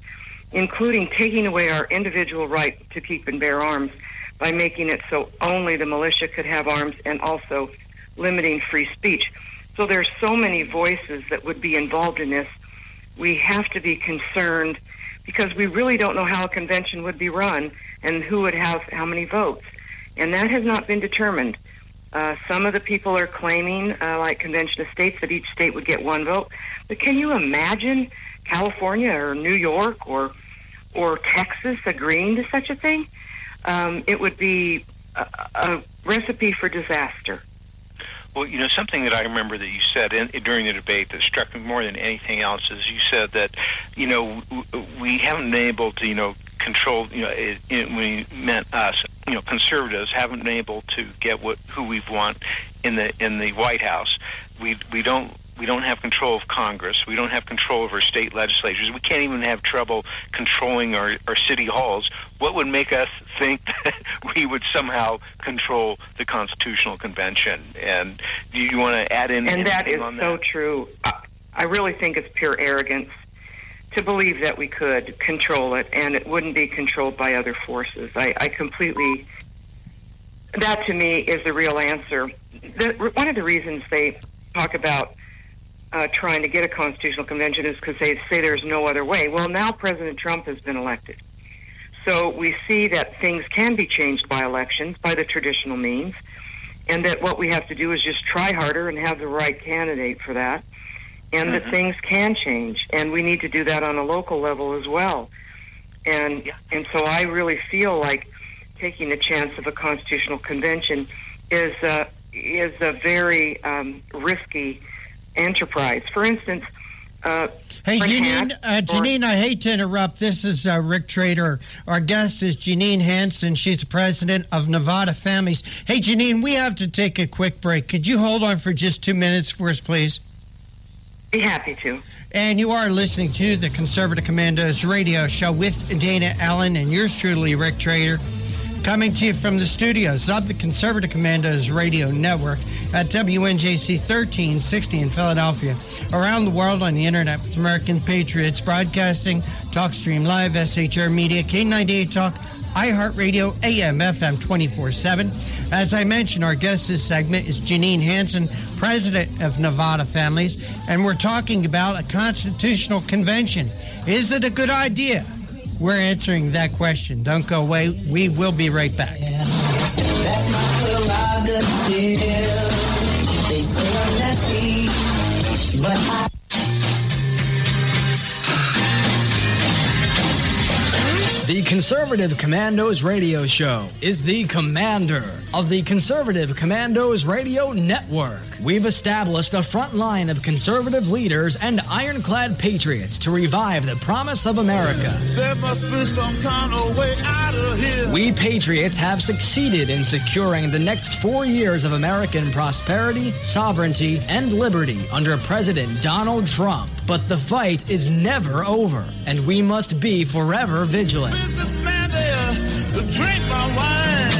including taking away our individual right to keep and bear arms by making it so only the militia could have arms, and also limiting free speech. So there's so many voices that would be involved in this. We have to be concerned because we really don't know how a convention would be run and who would have how many votes. And that has not been determined. Some of the people are claiming, like Convention of States, that each state would get 1 vote. But can you imagine California or New York or Texas agreeing to such a thing? It would be a recipe for disaster. Well, something that I remember that you said during the debate that struck me more than anything else is you said that, we haven't been able to, control, we meant us, conservatives haven't been able to get who we want in the White House. We don't have control of Congress. We don't have control of our state legislatures. We can't even have trouble controlling our city halls. What would make us think that we would somehow control the Constitutional Convention? And do you want to add in anything on that? And that is so true. I really think it's pure arrogance to believe that we could control it and it wouldn't be controlled by other forces. I completely... That, to me, is the real answer. One of the reasons they talk about trying to get a constitutional convention is because they say there's no other way. Well, now President Trump has been elected. So we see that things can be changed by elections, by the traditional means, and that what we have to do is just try harder and have the right candidate for that, and that things can change, and we need to do that on a local level as well. And so I really feel like taking the chance of a constitutional convention is a very risky enterprise. For instance, hey, Janine, I hate to interrupt. This is Rick Trader. Our guest is Janine Hansen. She's the president of Nevada Families. Hey, Janine, we have to take a quick break. Could you hold on for just 2 minutes for us, please? Be happy to. And you are listening to the Conservative Commandos radio show with Dana Allen and yours truly, Rick Trader, coming to you from the studios of the Conservative Commandos radio network at WNJC 1360 in Philadelphia. Around the world on the internet with American Patriots Broadcasting, TalkStream Live, SHR Media, K98 Talk, iHeartRadio, AM, FM 24/7. As I mentioned, our guest this segment is Janine Hansen, president of Nevada Families, and we're talking about a constitutional convention. Is it a good idea? We're answering that question. Don't go away. We will be right back. That's my prerogative. They say I'm nasty, but I... The Conservative Commandos radio show is the commander of the Conservative Commandos radio network. We've established a front line of conservative leaders and ironclad patriots to revive the promise of America. There must be some kind of way out of here. We patriots have succeeded in securing the next 4 years of American prosperity, sovereignty, and liberty under President Donald Trump. But the fight is never over, and we must be forever vigilant. Businessman there, drink my wine.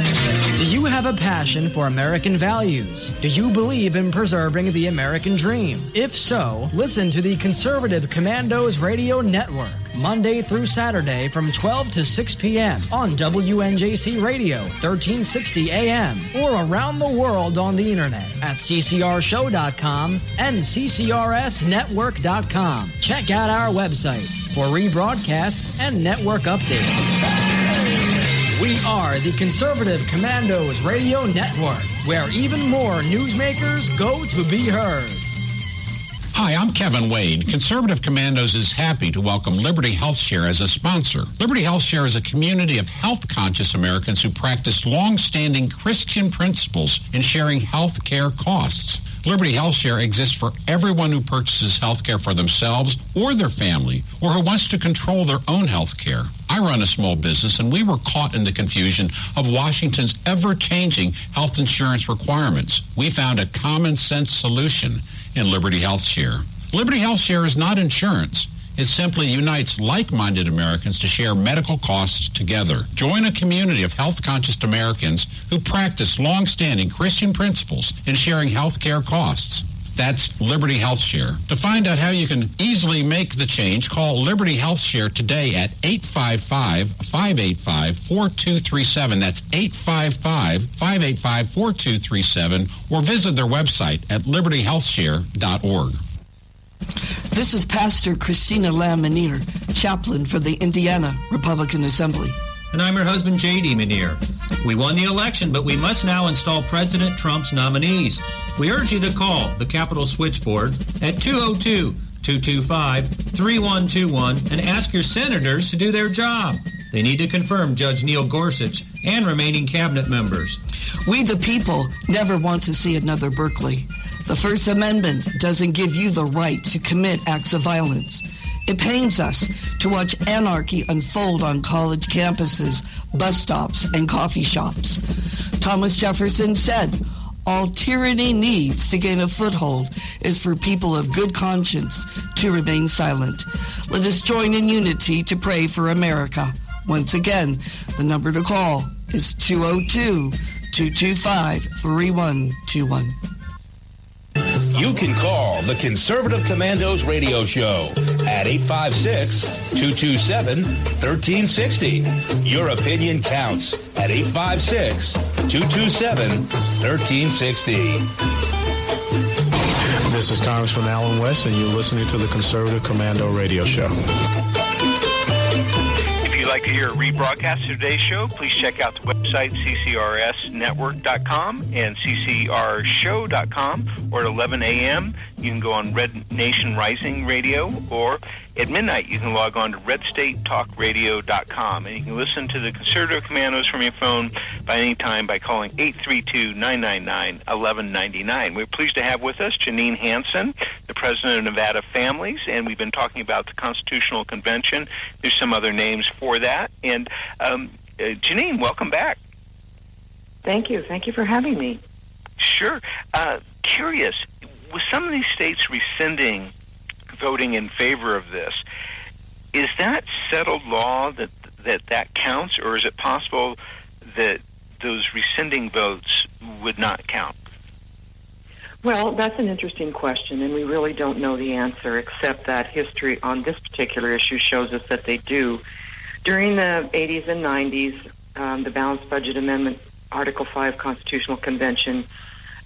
Do you have a passion for American values? Do you believe in preserving the American dream? If so, listen to the Conservative Commandos Radio Network, Monday through Saturday from 12 to 6 p.m. on WNJC Radio, 1360 AM, or around the world on the internet at ccrshow.com and ccrsnetwork.com. Check out our websites for rebroadcasts and network updates. We are the Conservative Commandos Radio Network, where even more newsmakers go to be heard. Hi, I'm Kevin Wade. Conservative Commandos is happy to welcome Liberty HealthShare as a sponsor. Liberty HealthShare is a community of health-conscious Americans who practice long-standing Christian principles in sharing health care costs. Liberty HealthShare exists for everyone who purchases health care for themselves or their family, or who wants to control their own health care. I run a small business, and we were caught in the confusion of Washington's ever-changing health insurance requirements. We found a common-sense solution in Liberty HealthShare. Liberty HealthShare is not insurance. It simply unites like-minded Americans to share medical costs together. Join a community of health-conscious Americans who practice long-standing Christian principles in sharing health care costs. That's Liberty HealthShare. To find out how you can easily make the change, call Liberty HealthShare today at 855-585-4237. That's 855-585-4237, or visit their website at libertyhealthshare.org. This is Pastor Christina Lamanier, chaplain for the Indiana Republican Assembly. And I'm her husband, J.D. Manier. We won the election, but we must now install President Trump's nominees. We urge you to call the Capitol Switchboard at 202-225-3121 and ask your senators to do their job. They need to confirm Judge Neil Gorsuch and remaining cabinet members. We the people never want to see another Berkeley. The First Amendment doesn't give you the right to commit acts of violence. It pains us to watch anarchy unfold on college campuses, bus stops, and coffee shops. Thomas Jefferson said, all tyranny needs to gain a foothold is for people of good conscience to remain silent. Let us join in unity to pray for America. Once again, the number to call is 202-225-3121. You can call the Conservative Commandos radio show at 856-227-1360. Your opinion counts at 856-227-1360. This is Congressman Alan West, and you're listening to the Conservative Commando radio show. If you'd like to hear a rebroadcast of today's show, please check out the website ccrsnetwork.com and ccrshow.com, or at 11 a.m. you can go on Red Nation Rising Radio, or at midnight you can log on to redstatetalkradio.com, and you can listen to the Conservative Commandos from your phone by any time by calling 832-999-1199. We're pleased to have with us Janine Hansen, the president of Nevada Families, and we've been talking about the Constitutional Convention. There's some other names for that. And Janine, welcome back. Thank you. Thank you for having me. Sure. Curious, with some of these states rescinding voting in favor of this. Is that settled law that counts, or is it possible that those rescinding votes would not count? Well, that's an interesting question, and we really don't know the answer, except that history on this particular issue shows us that they do. During the 80s and 90s, the Balanced Budget Amendment, Article 5 Constitutional Convention,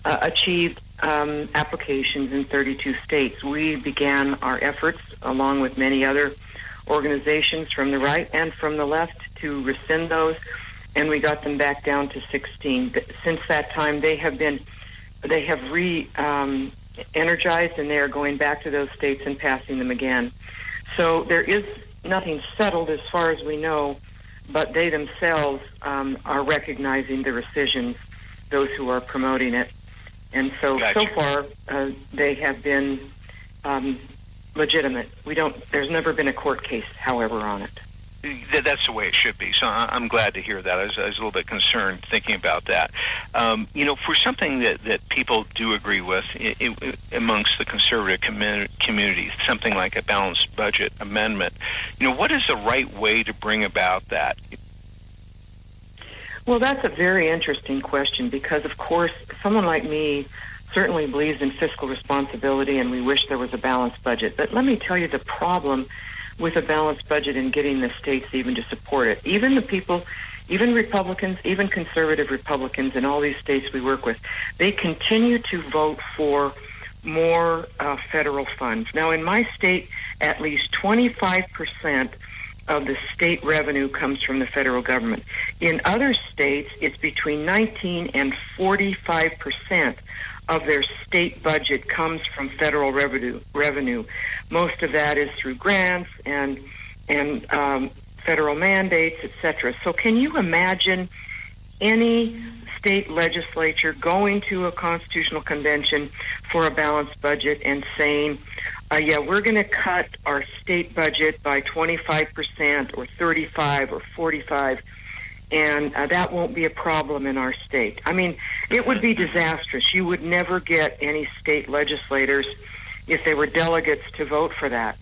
achieved applications in 32 states. We began our efforts, along with many other organizations from the right and from the left, to rescind those, and we got them back down to 16. Since that time, they have re-energized, and they are going back to those states and passing them again. So there is nothing settled as far as we know, but they themselves are recognizing the rescissions, those who are promoting it. And so, so far, they have been legitimate. There's never been a court case, however, on it. That's the way it should be. So I'm glad to hear that. I was a little bit concerned thinking about that. For something that people do agree with amongst the conservative community, something like a balanced budget amendment, what is the right way to bring about that? Well, that's a very interesting question because, of course, someone like me certainly believes in fiscal responsibility, and we wish there was a balanced budget. But let me tell you the problem with a balanced budget and getting the states even to support it. Even the people, even Republicans, even conservative Republicans in all these states we work with, they continue to vote for more federal funds. Now, in my state, at least 25% of the state revenue comes from the federal government. In other states, it's between 19 and 45% of their state budget comes from federal revenue. Most of that is through grants and federal mandates, etc. So can you imagine any state legislature going to a constitutional convention for a balanced budget and saying, we're going to cut our state budget by 25% or 35 or 45%, and that won't be a problem in our state? I mean, it would be disastrous. You would never get any state legislators, if they were delegates, to vote for that.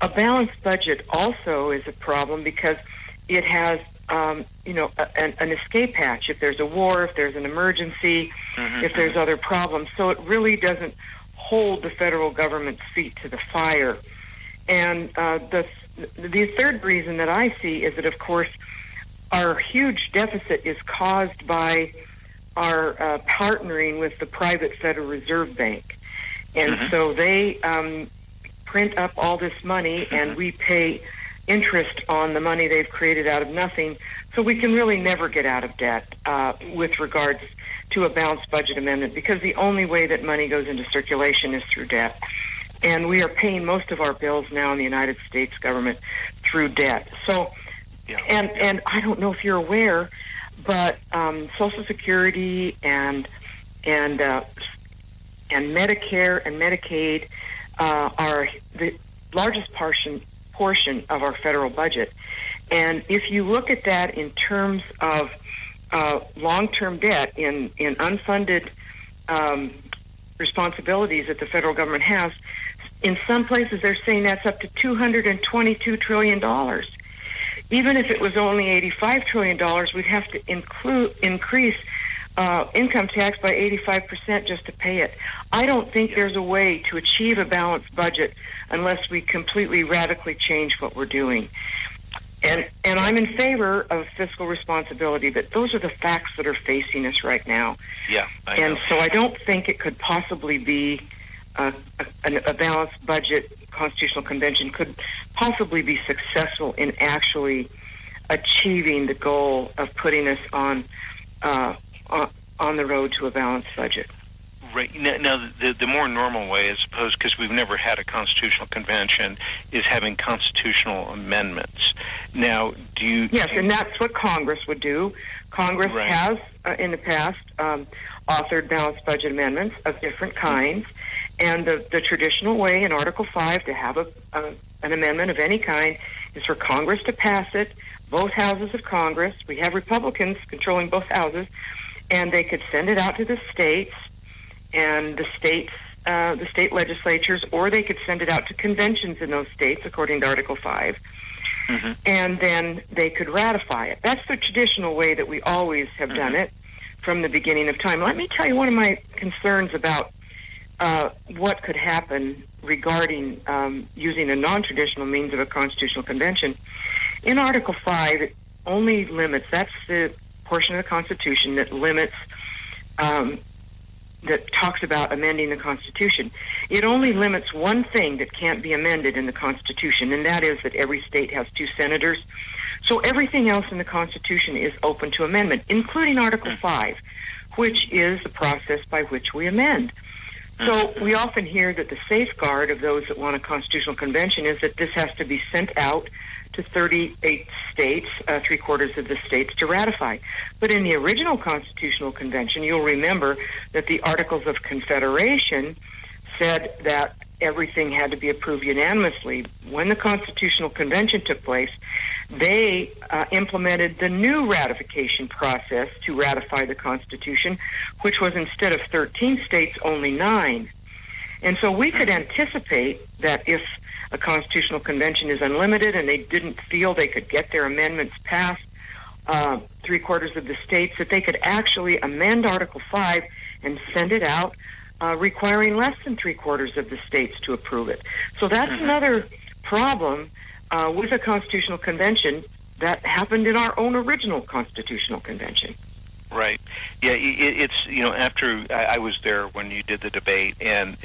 A balanced budget also is a problem because it has, an escape hatch if there's a war, if there's an emergency, if there's other problems. So it really doesn't hold the federal government's feet to the fire. And the third reason that I see is that, of course, our huge deficit is caused by our partnering with the private Federal Reserve Bank. And so they print up all this money, and we pay interest on the money they've created out of nothing. So we can really never get out of debt with regards to a balanced budget amendment, because the only way that money goes into circulation is through debt. And we are paying most of our bills now in the United States government through debt. So, and I don't know if you're aware, but Social Security and Medicare and Medicaid are the largest portion of our federal budget. And if you look at that in terms of long-term debt in unfunded responsibilities that the federal government has, in some places they're saying that's up to $222 trillion. Even if it was only $85 trillion, we'd have to increase income tax by 85% just to pay it. I don't think there's a way to achieve a balanced budget unless we completely radically change what we're doing. And I'm in favor of fiscal responsibility, but those are the facts that are facing us right now. Yeah, I know. So I don't think it could possibly be a balanced budget. Constitutional Convention could possibly be successful in actually achieving the goal of putting us on the road to a balanced budget. Right. Now, the more normal way, I suppose, because we've never had a constitutional convention, is having constitutional amendments. Now, do you... Yes, and that's what Congress would do. Congress has, in the past, authored balanced budget amendments of different kinds, and the traditional way in Article 5 to have an amendment of any kind is for Congress to pass it, both houses of Congress. We have Republicans controlling both houses, and they could send it out to the states, and the states the state legislatures, or they could send it out to conventions in those states, according to Article 5, and then they could ratify it. That's the traditional way that we always have done it from the beginning of time. Let me tell you one of my concerns about what could happen regarding using a non-traditional means of a constitutional convention. In Article 5, it only limits, that's the portion of the Constitution that limits, that talks about amending the Constitution. It only limits one thing that can't be amended in the Constitution, and that is that every state has 2 senators. So everything else in the Constitution is open to amendment, including Article 5, which is the process by which we amend. So we often hear that the safeguard of those that want a constitutional convention is that this has to be sent out to 38 states, 3/4 of the states, to ratify. But in the original Constitutional Convention, you'll remember that the Articles of Confederation said that everything had to be approved unanimously. When the Constitutional Convention took place, they implemented the new ratification process to ratify the Constitution, which was instead of 13 states, only 9. And so we could anticipate that if a constitutional convention is unlimited and they didn't feel they could get their amendments passed, 3/4 of the states, that they could actually amend Article 5 and send it out, requiring less than 3/4 of the states to approve it. So that's another problem with a constitutional convention that happened in our own original constitutional convention. Right. Yeah, it's, after I was there when you did the debate, and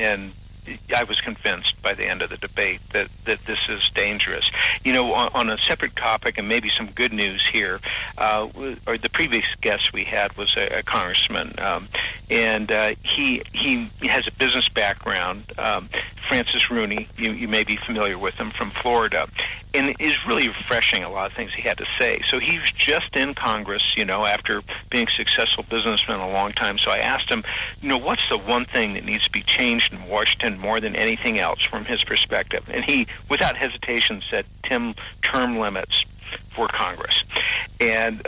I was convinced by the end of the debate that this is dangerous. On a separate topic, and maybe some good news here, or the previous guest we had was a congressman, and he has a business background, Francis Rooney. You may be familiar with him from Florida, and is really refreshing a lot of things he had to say. So he was just in Congress, after being a successful businessman a long time. So I asked him, what's the one thing that needs to be changed in Washington more than anything else from his perspective? And he, without hesitation, said term limits for Congress. And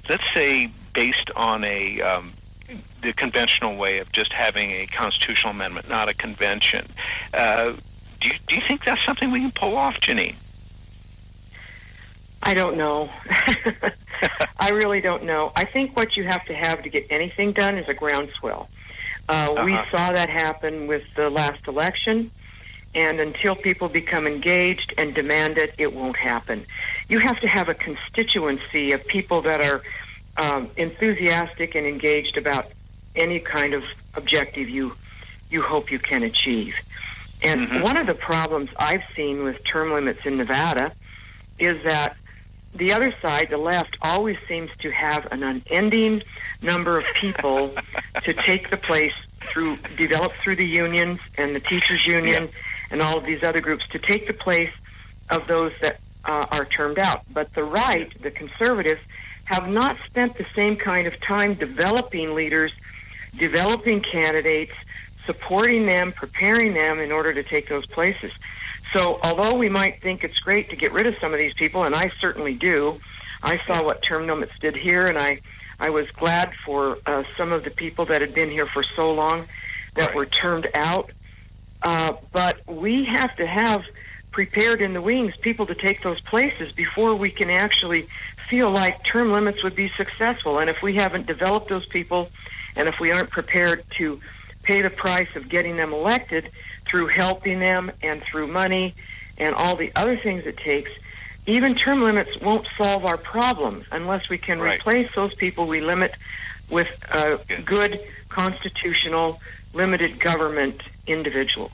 let's say, based on the conventional way of just having a constitutional amendment, not a convention, do you think that's something we can pull off, Janine? I don't know. I really don't know. I think what you have to get anything done is a groundswell. We saw that happen with the last election, and until people become engaged and demand it, it won't happen. You have to have a constituency of people that are enthusiastic and engaged about any kind of objective you hope you can achieve. And one of the problems I've seen with term limits in Nevada is that the other side, the left, always seems to have an unending number of people to take the place developed through the unions and the teachers union and all of these other groups, to take the place of those that are termed out. But the right, the conservatives, have not spent the same kind of time developing leaders, developing candidates, supporting them, preparing them in order to take those places. So although we might think it's great to get rid of some of these people, and I certainly do, I saw what term limits did here, and I was glad for some of the people that had been here for so long that were termed out. But we have to have prepared in the wings people to take those places before we can actually feel like term limits would be successful. And if we haven't developed those people, and if we aren't prepared to pay the price of getting them elected through helping them and through money and all the other things it takes, even term limits won't solve our problems unless we can replace those people we limit with good constitutional limited government individuals.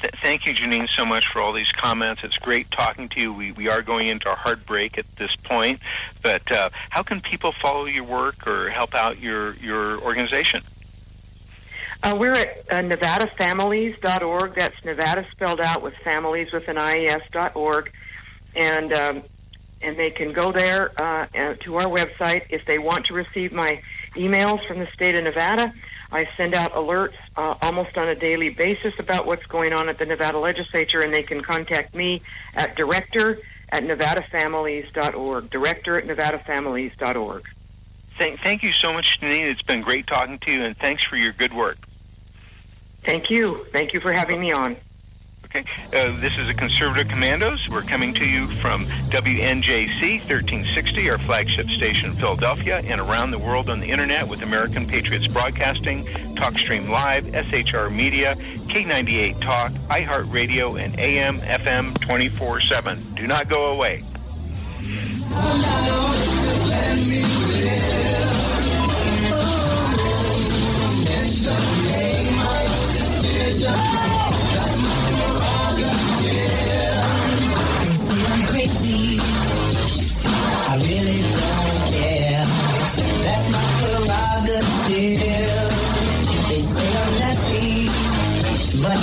Thank you, Janine, so much for all these comments. It's great talking to you. We are going into a hard break at this point, but how can people follow your work or help out your organization? We're at NevadaFamilies.org. That's Nevada spelled out with families with an IES.org. And they can go there to our website. If they want to receive my emails from the state of Nevada, I send out alerts almost on a daily basis about what's going on at the Nevada legislature, and they can contact me at director@NevadaFamilies.org, director@NevadaFamilies.org. Thank you so much, Janine. It's been great talking to you, and thanks for your good work. Thank you. Thank you for having me on. Okay. This is the Conservative Commandos. We're coming to you from WNJC 1360, our flagship station in Philadelphia, and around the world on the Internet with American Patriots Broadcasting, TalkStream Live, SHR Media, K98 Talk, iHeartRadio, and AM, FM 24/7. Do not go away. Crazy. I really don't care. That's my prerogative. They say I'm nasty, but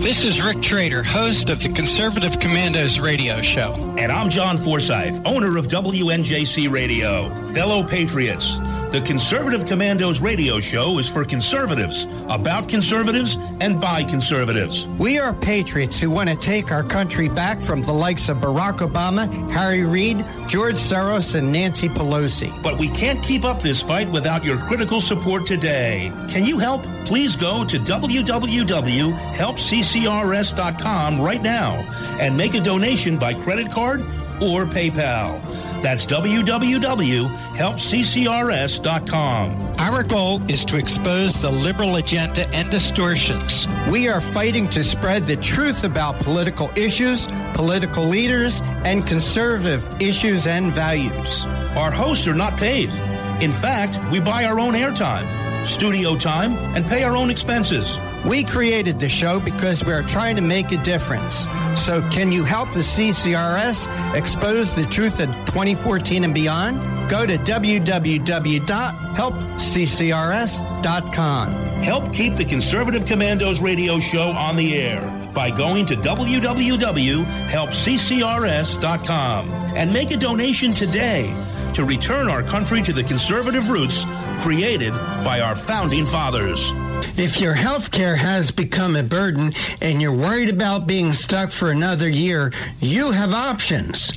This is Rick Trader, host of the Conservative Commandos radio show. And I'm John Forsyth, owner of WNJC Radio. Fellow patriots, the Conservative Commandos radio show is for conservatives, about conservatives, and by conservatives. We are patriots who want to take our country back from the likes of Barack Obama, Harry Reid, George Soros, and Nancy Pelosi. But we can't keep up this fight without your critical support today. Can you help? Please go to www.helpccrs.com right now and make a donation by credit card or PayPal. That's www.helpccrs.com. Our goal is to expose the liberal agenda and distortions. We are fighting to spread the truth about political issues, political leaders, and conservative issues and values. Our hosts are not paid. In fact, we buy our own airtime, studio time, and pay our own expenses. We created the show because we are trying to make a difference. So can you help the CCRS expose the truth in 2014 and beyond? Go to www.helpccrs.com. Help keep the Conservative Commandos radio show on the air by going to www.helpccrs.com and make a donation today to return our country to the conservative roots created by our founding fathers. If your health care has become a burden and you're worried about being stuck for another year, you have options.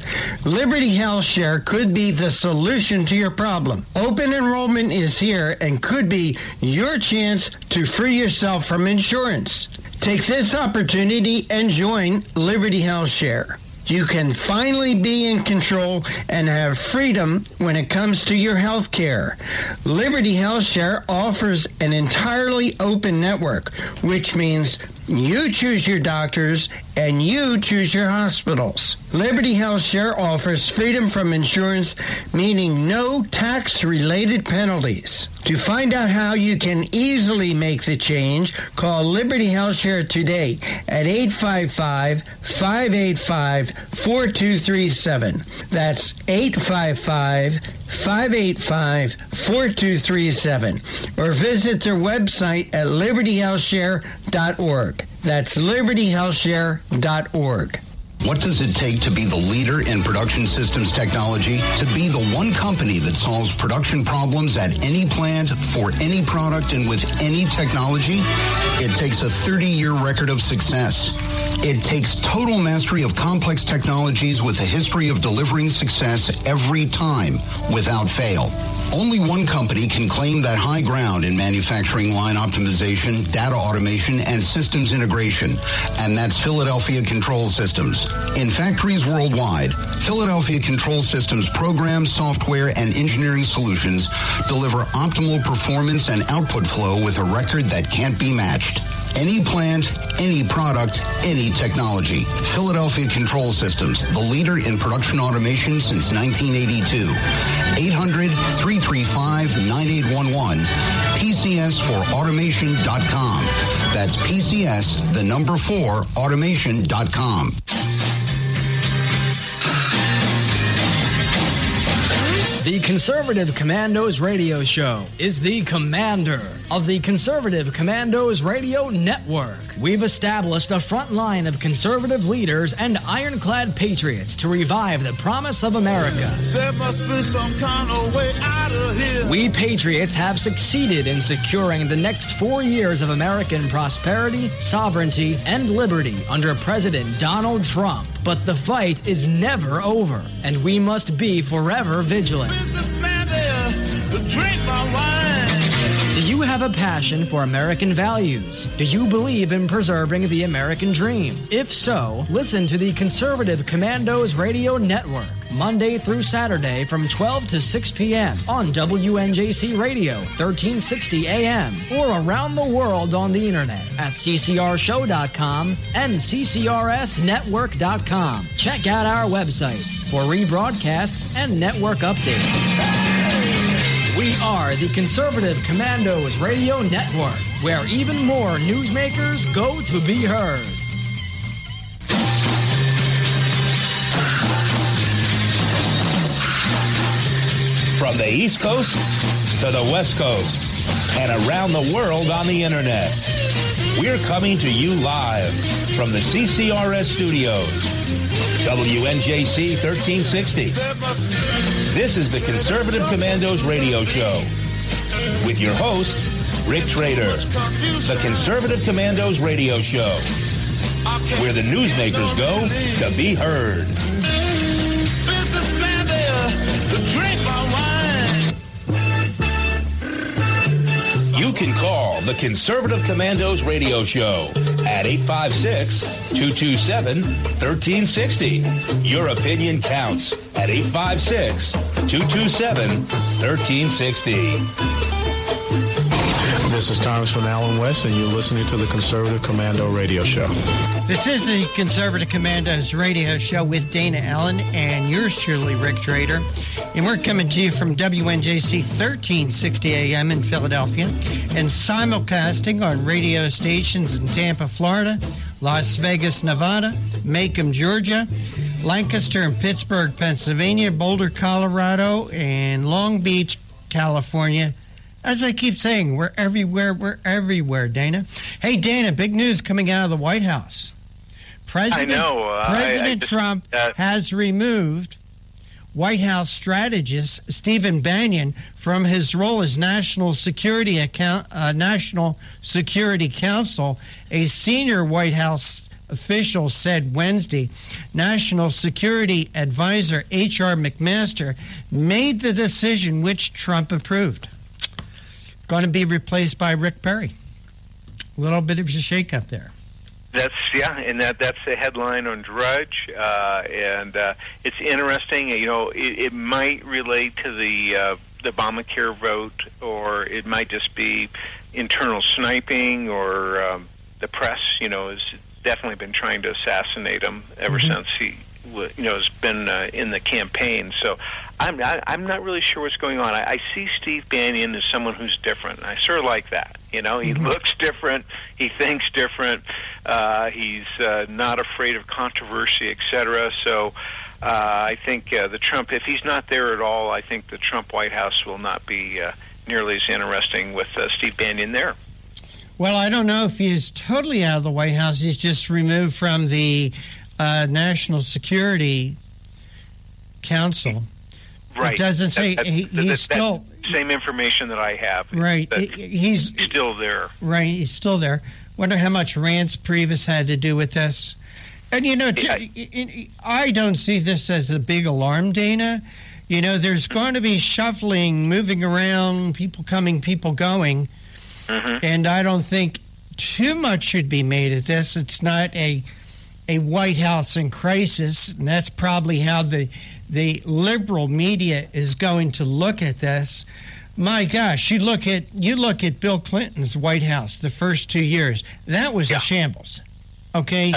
Liberty Health Share could be the solution to your problem. Open enrollment is here and could be your chance to free yourself from insurance. Take this opportunity and join Liberty Health Share. You can finally be in control and have freedom when it comes to your health care. Liberty Health Share offers an entirely open network, which means you choose your doctors and you choose your hospitals. Liberty Health Share offers freedom from insurance, meaning no tax-related penalties. To find out how you can easily make the change, call Liberty Health Share today at 855-585-4237. That's 855-585-4237. Or visit their website at libertyhealthshare.org. That's libertyhealthshare.org. What does it take to be the leader in production systems technology? To be the one company that solves production problems at any plant, for any product, and with any technology? It takes a 30-year record of success. It takes total mastery of complex technologies with a history of delivering success every time, without fail. Only one company can claim that high ground in manufacturing line optimization, data automation, and systems integration, and that's Philadelphia Control Systems. In factories worldwide, Philadelphia Control Systems programs, software, and engineering solutions deliver optimal performance and output flow with a record that can't be matched. Any plant, any product, any technology. Philadelphia Control Systems, the leader in production automation since 1982. 800-335-9811. PCS4automation.com. That's PCS, the number 4, automation.com. The Conservative Commandos radio show is the commander of the Conservative Commandos radio network. We've established a front line of conservative leaders and ironclad patriots to revive the promise of America. There must be some kind of way out of here. We patriots have succeeded in securing the next 4 years of American prosperity, sovereignty, and liberty under President Donald Trump. But the fight is never over, and we must be forever vigilant. Businessman there, drink my wine. Do you have a passion for American values? Do you believe in preserving the American dream? If so, listen to the Conservative Commandos Radio Network, Monday through Saturday from 12 to 6 p.m. on WNJC Radio, 1360 AM, or around the world on the internet at ccrshow.com and ccrsnetwork.com. Check out our websites for rebroadcasts and network updates. We are the Conservative Commandos Radio Network, where even more newsmakers go to be heard. From the East Coast to the West Coast and around the world on the internet, we're coming to you live from the CCRS studios. WNJC 1360. This is the Conservative Commandos Radio Show with your host, Rick Trader. The Conservative Commandos Radio Show, where the newsmakers go to be heard. You can call the Conservative Commandos Radio Show at 856-227-1360. Your opinion counts at 856-227-1360. This is Congressman Alan West, and you're listening to the Conservative Commando Radio Show. This is the Conservative Commandos Radio Show with Dana Allen and yours truly, Rick Trader. And we're coming to you from WNJC 1360 AM in Philadelphia and simulcasting on radio stations in Tampa, Florida, Las Vegas, Nevada, Macomb, Georgia, Lancaster and Pittsburgh, Pennsylvania, Boulder, Colorado, and Long Beach, California. As I keep saying, we're everywhere, Dana. Hey, Dana, big news coming out of the White House. President Trump has removed White House strategist Stephen Bannon from his role as National Security Council. A senior White House official said Wednesday National Security Advisor H.R. McMaster made the decision which Trump approved. Going to be replaced by Rick Perry. A little bit of a shakeup there. That's the headline on Drudge, and it's interesting. You know, it might relate to the Obamacare vote, or it might just be internal sniping, or the press. You know, has definitely been trying to assassinate him ever since he, has been in the campaign. So I'm not really sure what's going on. I see Steve Bannon as someone who's different. I sort of like that. You know, he looks different. He thinks different. He's not afraid of controversy, etc. So I think the Trump, if he's not there at all, I think the Trump White House will not be nearly as interesting with Steve Bannon there. Well, I don't know if he's totally out of the White House. He's just removed from the National Security Council. Right. It doesn't say he's still... Same information that I have. Right. He's still there. Right. He's still there. Wonder how much Rance Priebus had to do with this. And, you know, I don't see this as a big alarm, Dana. You know, there's going to be shuffling, moving around, people coming, people going. And I don't think too much should be made of this. It's not a White House in crisis, and that's probably how the liberal media is going to look at this. My gosh, you look at Bill Clinton's White House the first 2 years. That was a shambles. Okay?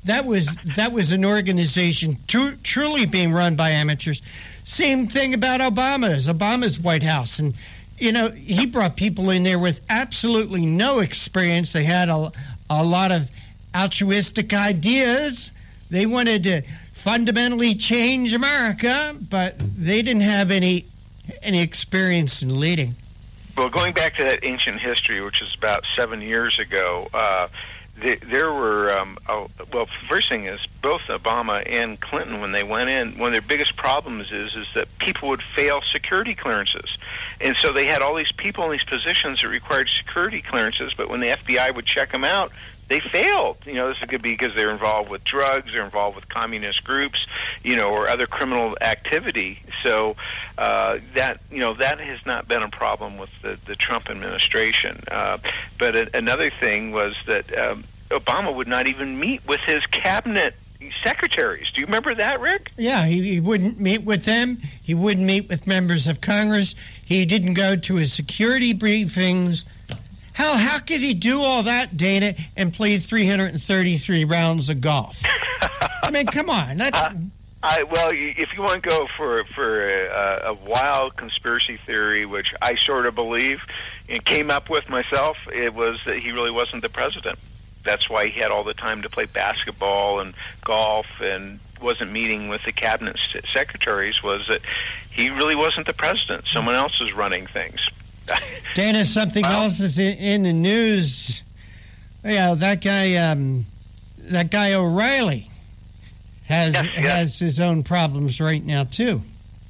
That was an organization truly being run by amateurs. Same thing about Obama's White House. And, you know, he brought people in there with absolutely no experience. They had a lot of altruistic ideas. They wanted to fundamentally change America, but they didn't have any experience in leading. Well, going back to that ancient history, which is about 7 years ago, there were, first thing is, both Obama and Clinton, when they went in, one of their biggest problems is that people would fail security clearances. And so they had all these people in these positions that required security clearances, but when the FBI would check them out, they failed. This could be because they're involved with drugs, they're involved with communist groups, or other criminal activity. So that has not been a problem with the Trump administration. But another thing was that Obama would not even meet with his cabinet secretaries. Do you remember that, Rick? Yeah, he wouldn't meet with them. He wouldn't meet with members of Congress. He didn't go to his security briefings. How could he do all that, Dana, and play 333 rounds of golf? I mean, come on. Well, if you want to go for a wild conspiracy theory, which I sort of believe and came up with myself, it was that he really wasn't the president. That's why he had all the time to play basketball and golf and wasn't meeting with the cabinet secretaries, was that he really wasn't the president. Someone else was running things. Dana, something else is in the news. Yeah, that guy O'Reilly has his own problems right now, too.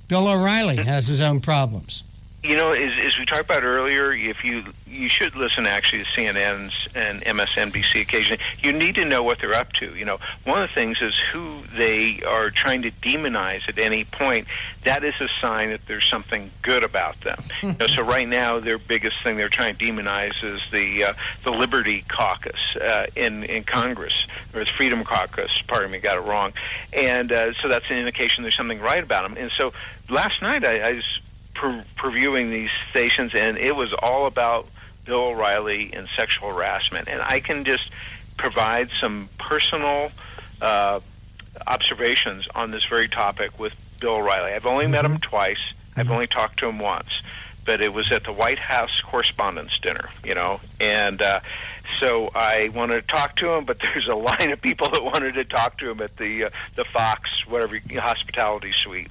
Bill O'Reilly has his own problems. As we talked about earlier, if you should listen actually to CNN's and MSNBC occasionally. You need to know what they're up to. One of the things is who they are trying to demonize at any point. That is a sign that there's something good about them. So right now, their biggest thing they're trying to demonize is the Liberty Caucus in Congress, or the Freedom Caucus. Pardon me, got it wrong. And so that's an indication there's something right about them. And so last night I was previewing these stations, and it was all about Bill O'Reilly and sexual harassment. And I can just provide some personal observations on this very topic with Bill O'Reilly. I've only met him twice. I've only talked to him once. But it was at the White House Correspondents' Dinner, and so I wanted to talk to him, but there's a line of people that wanted to talk to him at the Fox, whatever, hospitality suite.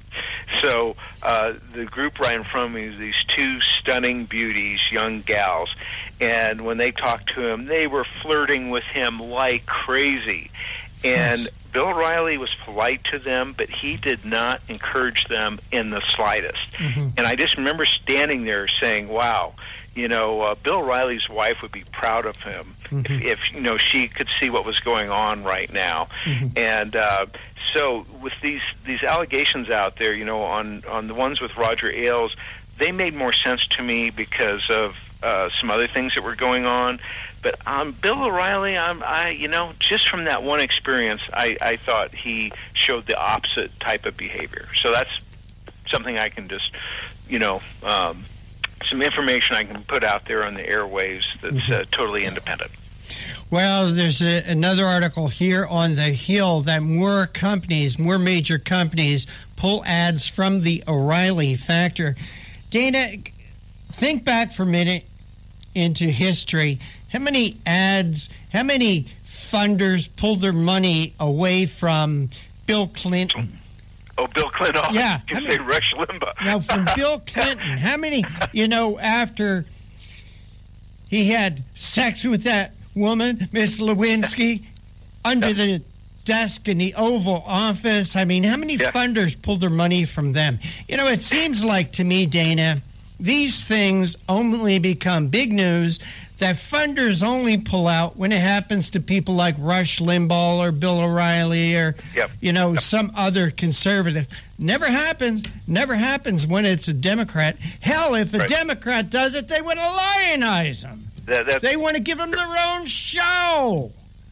So the group right in front of me is these two stunning beauties, young gals, and when they talked to him, they were flirting with him like crazy. And Bill O'Reilly was polite to them, but he did not encourage them in the slightest. And I just remember standing there saying, wow, Bill O'Reilly's wife would be proud of him if she could see what was going on right now. And so with these allegations out there, on the ones with Roger Ailes, they made more sense to me because of some other things that were going on. But Bill O'Reilly, just from that one experience, I thought he showed the opposite type of behavior. So that's something I can just, some information I can put out there on the airwaves that's totally independent. Well, there's another article here on the Hill that more major companies pull ads from the O'Reilly factor. Dana, think back for a minute into history. How many funders pulled their money away from Bill Clinton? Oh, Bill Clinton. Oh, yeah. You say Rush Limbaugh. Now, from Bill Clinton, how many, after he had sex with that woman, Miss Lewinsky, under the desk in the Oval Office, how many funders pulled their money from them? It seems like to me, Dana, these things only become big news that funders only pull out when it happens to people like Rush Limbaugh or Bill O'Reilly or, some other conservative. Never happens when it's a Democrat. Hell, if a Democrat does it, they want to lionize them. They want to give them their own show.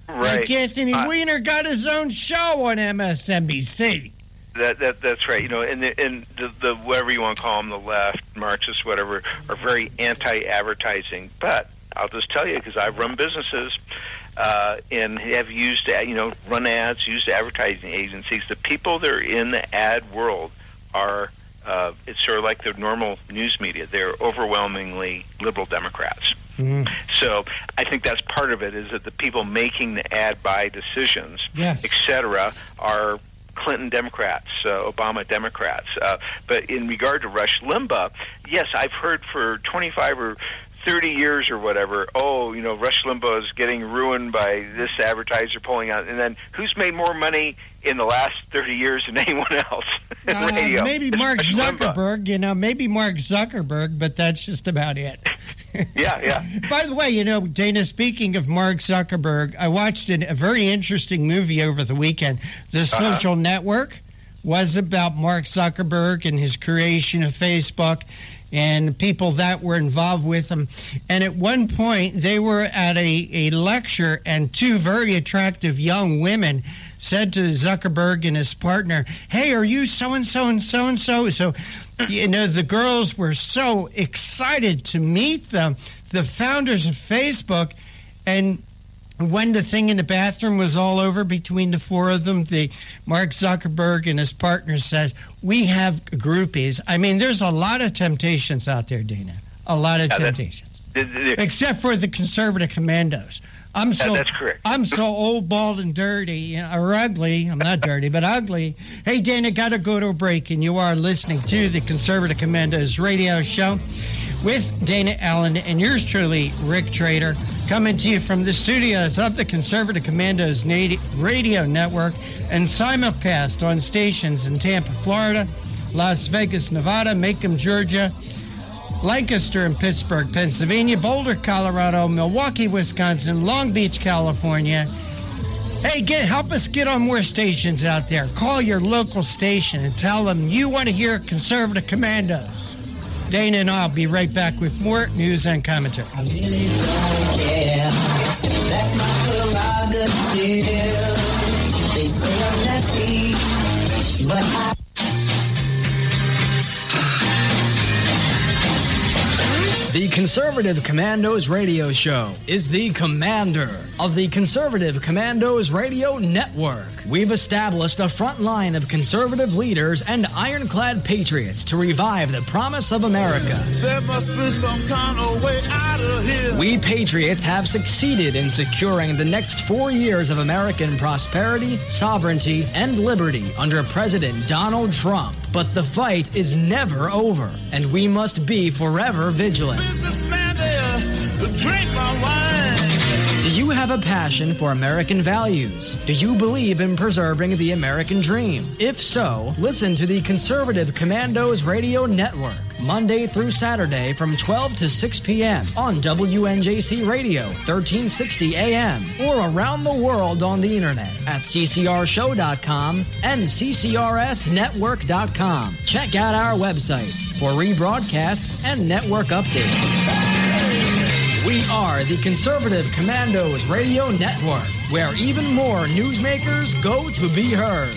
Right. Like Anthony Weiner got his own show on MSNBC. That's right. And the whatever you want to call them, the left, Marxists, whatever, are very anti-advertising. But I'll just tell you, because I've run businesses and have used, run ads, used advertising agencies. The people that are in the ad world are, it's sort of like the normal news media. They're overwhelmingly liberal Democrats. So I think that's part of it, is that the people making the ad buy decisions, et cetera, are Clinton Democrats, Obama Democrats. But in regard to Rush Limbaugh, yes, I've heard for 25 or 30 years or whatever, Rush Limbaugh is getting ruined by this advertiser pulling out. And then who's made more money in the last 30 years than anyone else in radio? Maybe Mark Zuckerberg, maybe Mark Zuckerberg, but that's just about it. Yeah. By the way, Dana, speaking of Mark Zuckerberg, I watched a very interesting movie over the weekend. The Social Network was about Mark Zuckerberg and his creation of Facebook and the people that were involved with him. And at one point, they were at a lecture, and two very attractive young women said to Zuckerberg and his partner, "Hey, are you so-and-so and so-and-so?" So, the girls were so excited to meet them, the founders of Facebook. And when the thing in the bathroom was all over between the four of them, Mark Zuckerberg and his partner says, "We have groupies." I mean, there's a lot of temptations out there, Dana. A lot of temptations. Except for the conservative commandos. That's correct. I'm so old, bald, and dirty, or ugly. I'm not dirty, but ugly. Hey, Dana, got to go to a break, and you are listening to the Conservative Commandos radio show with Dana Allen and yours truly, Rick Trader, coming to you from the studios of the Conservative Commandos radio network and simulcast on stations in Tampa, Florida, Las Vegas, Nevada, Macomb, Georgia, Lancaster and Pittsburgh, Pennsylvania, Boulder, Colorado, Milwaukee, Wisconsin, Long Beach, California. Hey, help us get on more stations out there. Call your local station and tell them you want to hear Conservative Commandos. Dana and I'll be right back with more news and commentary. I really don't care. That's my prerogative. They say I'm nasty, but I... The Conservative Commandos radio show is the commander of the Conservative Commandos radio network. We've established a front line of conservative leaders and ironclad patriots to revive the promise of America. There must be some kind of way out of here. We patriots have succeeded in securing the next 4 years of American prosperity, sovereignty, and liberty under President Donald Trump. But the fight is never over, and we must be forever vigilant. Businessman there, drink my wine. Do you have a passion for American values? Do you believe in preserving the American dream? If so, listen to the Conservative Commandos Radio Network, Monday through Saturday from 12 to 6 p.m. on WNJC Radio, 1360 AM, or around the world on the internet at ccrshow.com and ccrsnetwork.com. Check out our websites for rebroadcasts and network updates. We are the Conservative Commandos Radio Network, where even more newsmakers go to be heard.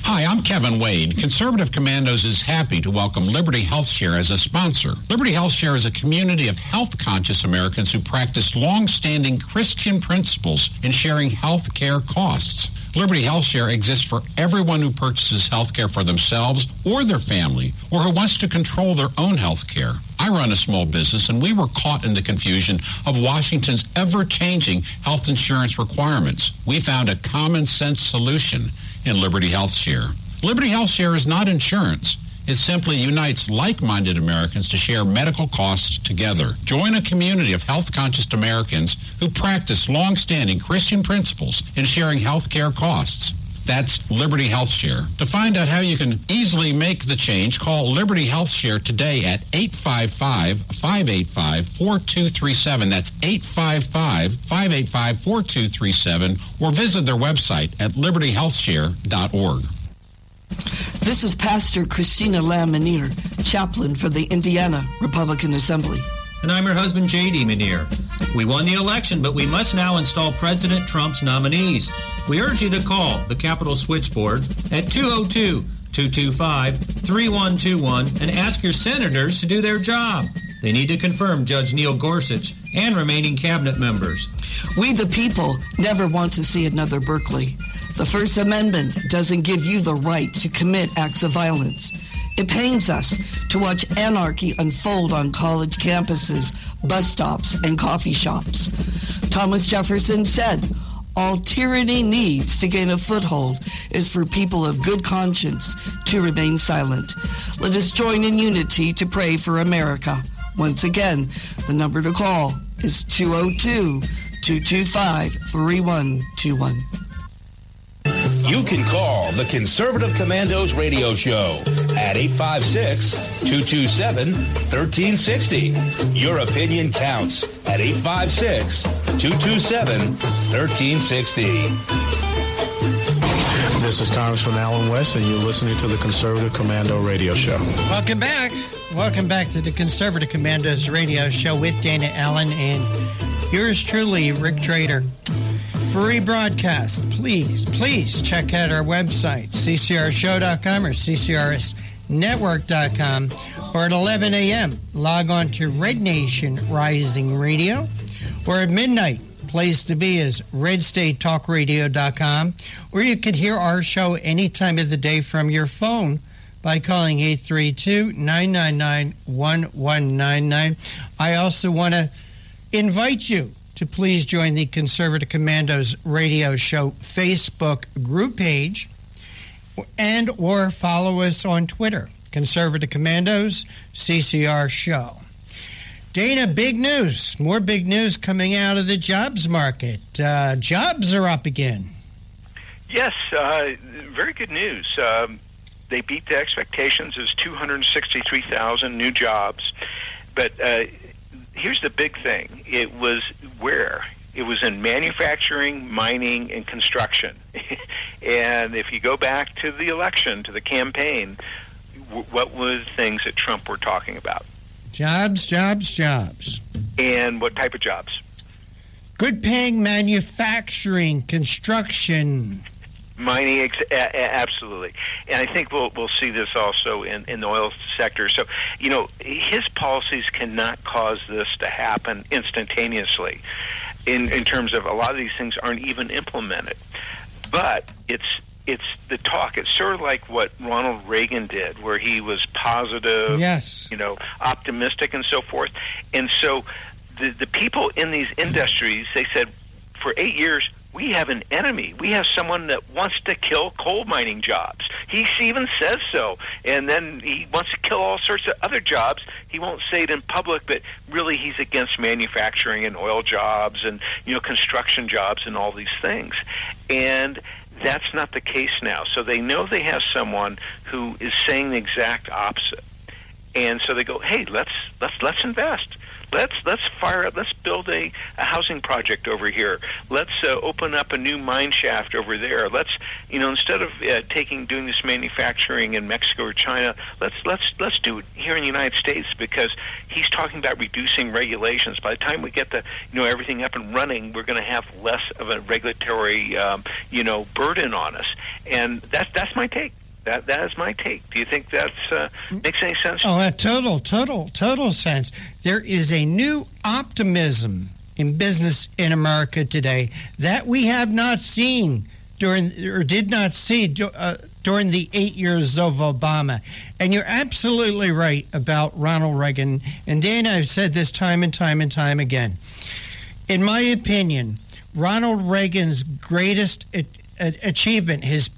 Hi, I'm Kevin Wade. Conservative Commandos is happy to welcome Liberty HealthShare as a sponsor. Liberty HealthShare is a community of health-conscious Americans who practice long-standing Christian principles in sharing health care costs. Liberty HealthShare exists for everyone who purchases health care for themselves or their family, or who wants to control their own health care. I run a small business, and we were caught in the confusion of Washington's ever-changing health insurance requirements. We found a common-sense solution in Liberty HealthShare. Liberty HealthShare is not insurance. It simply unites like-minded Americans to share medical costs together. Join a community of health-conscious Americans who practice long-standing Christian principles in sharing health care costs. That's Liberty HealthShare. To find out how you can easily make the change, call Liberty HealthShare today at 855-585-4237. That's 855-585-4237, or visit their website at libertyhealthshare.org. This is Pastor Christina Lamanier, chaplain for the Indiana Republican Assembly. And I'm her husband, J.D. Manier. We won the election, but we must now install President Trump's nominees. We urge you to call the Capitol Switchboard at 202-225-3121 and ask your senators to do their job. They need to confirm Judge Neil Gorsuch and remaining cabinet members. We the people never want to see another Berkeley. The First Amendment doesn't give you the right to commit acts of violence. It pains us to watch anarchy unfold on college campuses, bus stops, and coffee shops. Thomas Jefferson said, "All tyranny needs to gain a foothold is for people of good conscience to remain silent." Let us join in unity to pray for America. Once again, the number to call is 202-225-3121. You can call the Conservative Commandos radio show at 856-227-1360. Your opinion counts at 856-227-1360. This is Congressman Alan West, and you're listening to the Conservative Commando Radio Show. Welcome back. Welcome back to the Conservative Commandos Radio Show with Dana Allen and yours truly, Rick Trader. For rebroadcast, please check out our website, ccrshow.com or ccrsnetwork.com, or at 11 a.m., log on to Red Nation Rising Radio, or at midnight, place to be is redstatetalkradio.com, or you can hear our show any time of the day from your phone by calling 832-999-1199. I also want to invite you to please join the Conservative Commandos Radio Show Facebook group page and or follow us on Twitter, Conservative Commandos CCR Show. Dana, big news. More big news coming out of the jobs market. Jobs are up again. Yes, very good news. They beat the expectations. It was 263,000 new jobs. But here's the big thing. It was where? It was in manufacturing, mining, and construction. And if you go back to the election, to the campaign, what were the things that Trump were talking about? Jobs, jobs, jobs. And what type of jobs? Good paying manufacturing, construction. Mining, absolutely. And I think we'll see this also in the oil sector. So, you know, his policies cannot cause this to happen instantaneously in terms of a lot of these things aren't even implemented. But it's the talk. It's sort of like what Ronald Reagan did, where he was positive, yes, you know, optimistic and so forth. And so the people in these industries, they said, for 8 years, we have an enemy. We have someone that wants to kill coal mining jobs. He even says so. And then he wants to kill all sorts of other jobs. He won't say it in public, but really he's against manufacturing and oil jobs and, you know, construction jobs and all these things. And that's not the case now. So they know they have someone who is saying the exact opposite. And so they go, hey, let's invest. Let's fire up. Let's build a housing project over here. Let's open up a new mine shaft over there. Let's, you know, instead of doing this manufacturing in Mexico or China, let's do it here in the United States, because he's talking about reducing regulations. By the time we get everything up and running, we're going to have less of a regulatory burden on us. And that's my take. That is my take. Do you think that makes any sense? Oh, total sense. There is a new optimism in business in America today that we have not seen during the 8 years of Obama. And you're absolutely right about Ronald Reagan. And Dana, I've said this time and time and time again. In my opinion, Ronald Reagan's greatest achievement, his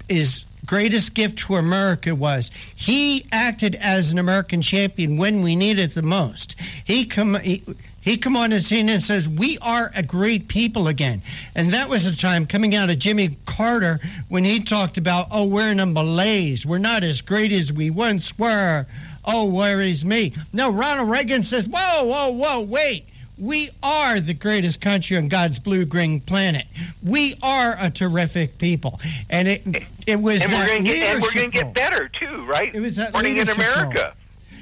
greatest gift to America was he acted as an American champion when we needed it the most. He come on the scene and says, we are a great people again. And that was a time coming out of Jimmy Carter when he talked about, oh, we're in a malaise. We're not as great as we once were. Oh, where is me? No, Ronald Reagan says, whoa, wait. We are the greatest country on God's blue-green planet. We are a terrific people. And it was and that we're going to get better, too, right? It was that Morning in America. Role.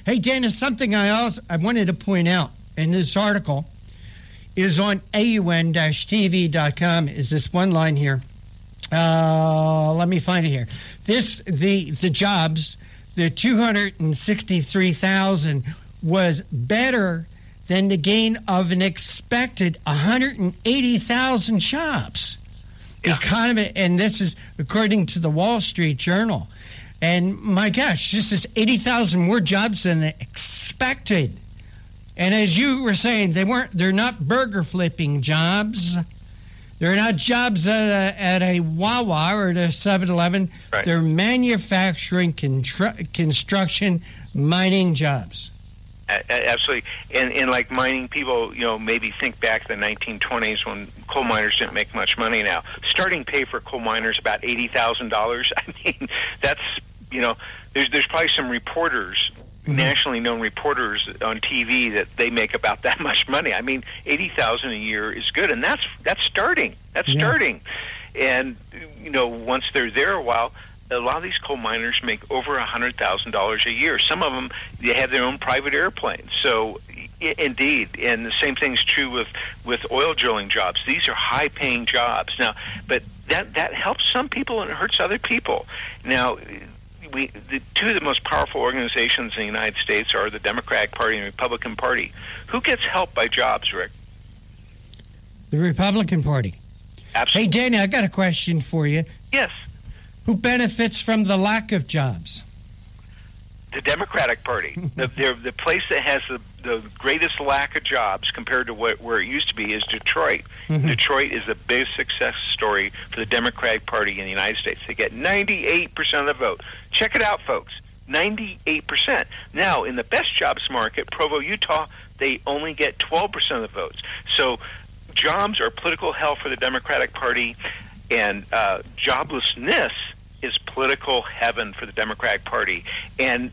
Hey, Dana, something I wanted to point out in this article is on AUN-TV.com is this one line here. Let me find it here. The jobs, the 263,000 was better than the gain of an expected 180,000 jobs. Yeah. Economy, and this is according to the Wall Street Journal. And my gosh, this is 80,000 more jobs than expected. And as you were saying, they're not burger flipping jobs. They're not jobs at a Wawa or at a 7-Eleven. Right. They're manufacturing, construction, mining jobs. Absolutely. And like mining, people, maybe think back to the 1920s when coal miners didn't make much money now. Starting pay for coal miners about $80,000. I mean, that's there's probably some reporters, nationally known reporters on TV that they make about that much money. I mean, $80,000 a year is good, and that's starting. Starting. And once they're there a while, a lot of these coal miners make over $100,000 a year. Some of them, they have their own private airplanes. So, indeed, and the same thing's true with oil drilling jobs. These are high-paying jobs. Now, but that helps some people and it hurts other people. Now, the two of the most powerful organizations in the United States are the Democratic Party and the Republican Party. Who gets help by jobs, Rick? The Republican Party. Absolutely. Hey, Dana, I got a question for you. Yes. Who benefits from the lack of jobs? The Democratic Party. the place that has the greatest lack of jobs compared to where it used to be is Detroit. Mm-hmm. Detroit is the biggest success story for the Democratic Party in the United States. They get 98% of the vote. Check it out, folks. 98%. Now, in the best jobs market, Provo, Utah, they only get 12% of the votes. So jobs are political hell for the Democratic Party, and joblessness is political heaven for the Democratic Party. And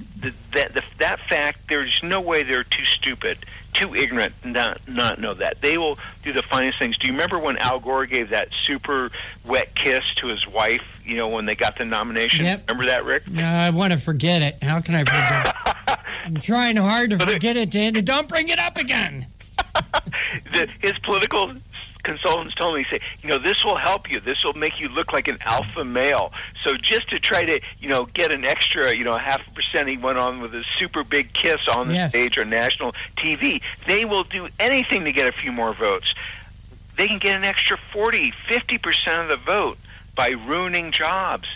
that fact, there's no way they're too stupid, too ignorant to not know that. They will do the finest things. Do you remember when Al Gore gave that super wet kiss to his wife, when they got the nomination? Yep. Remember that, Rick? No, I want to forget it. How can I forget it? I'm trying hard to forget it, Dan. Don't bring it up again. His political consultants told me, say, this will help you. This will make you look like an alpha male. So just to try to, get an extra, 0.5%, he went on with a super big kiss on the stage on national TV. They will do anything to get a few more votes. They can get an extra 40, 50% of the vote by ruining jobs.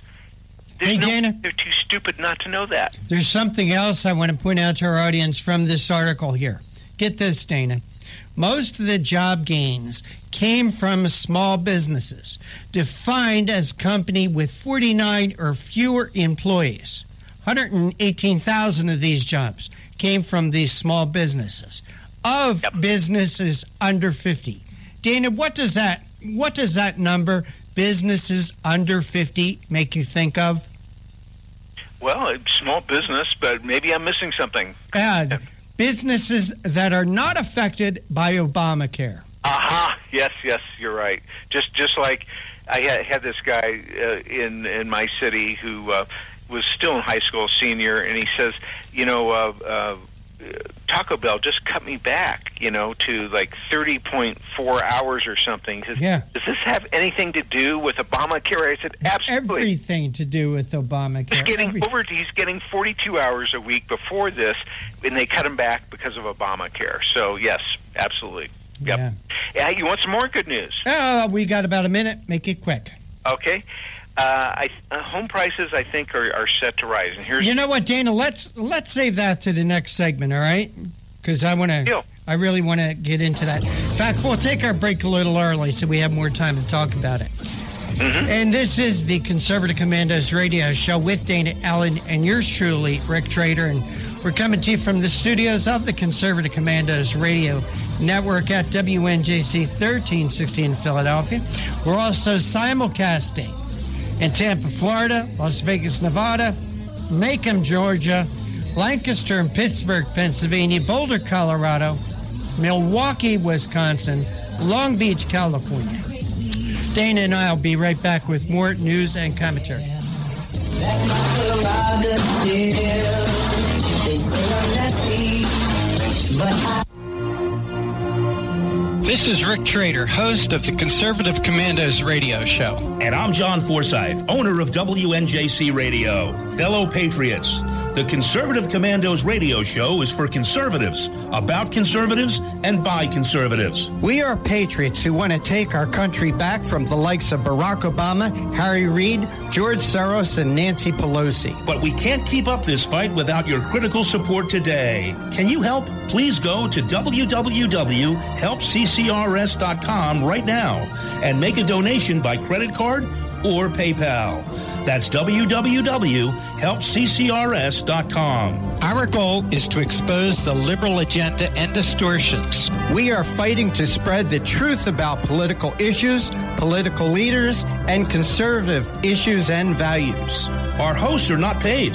Dana, they're too stupid not to know that. There's something else I want to point out to our audience from this article here. Get this, Dana. Most of the job gains came from small businesses, defined as company with 49 or fewer employees. 118,000 of these jobs came from these small businesses. Of businesses under 50. Dana, what does that number, businesses under 50, make you think of? Well, small business, but maybe I'm missing something. Businesses that are not affected by Obamacare. Aha! Yes, you're right. Just like I had this guy in my city who was still in high school, senior, and he says, Taco Bell just cut me back, to like 30.4 hours or something. He says, Does this have anything to do with Obamacare? I said, absolutely. Everything to do with Obamacare. He's getting 42 hours a week before this, and they cut him back because of Obamacare. So, yes, absolutely. Yep. Yeah. You want some more good news? We got about a minute. Make it quick. Okay. Home prices, I think, are set to rise. And here's, you know what, Dana? Let's save that to the next segment, all right? Because I really want to get into that. In fact, we'll take our break a little early so we have more time to talk about it. Mm-hmm. And this is the Conservative Commandos radio show with Dana Allen and yours truly, Rick Trader. And we're coming to you from the studios of the Conservative Commandos radio network at WNJC 1360 in Philadelphia. We're also simulcasting in Tampa, Florida, Las Vegas, Nevada, Macomb, Georgia, Lancaster and Pittsburgh, Pennsylvania, Boulder, Colorado, Milwaukee, Wisconsin, Long Beach, California. Dana and I will be right back with more news and commentary. That's my prerogative. They say I'm nasty, but This is Rick Trader, host of the Conservative Commandos radio show. And I'm John Forsyth, owner of WNJC Radio. Fellow patriots, the Conservative Commandos radio show is for conservatives, about conservatives, and by conservatives. We are patriots who want to take our country back from the likes of Barack Obama, Harry Reid, George Soros, and Nancy Pelosi. But we can't keep up this fight without your critical support today. Can you help? Please go to www.helpccrs.com right now and make a donation by credit card or PayPal. That's www.helpccrs.com. Our goal is to expose the liberal agenda and distortions. We are fighting to spread the truth about political issues, political leaders, and conservative issues and values. Our hosts are not paid.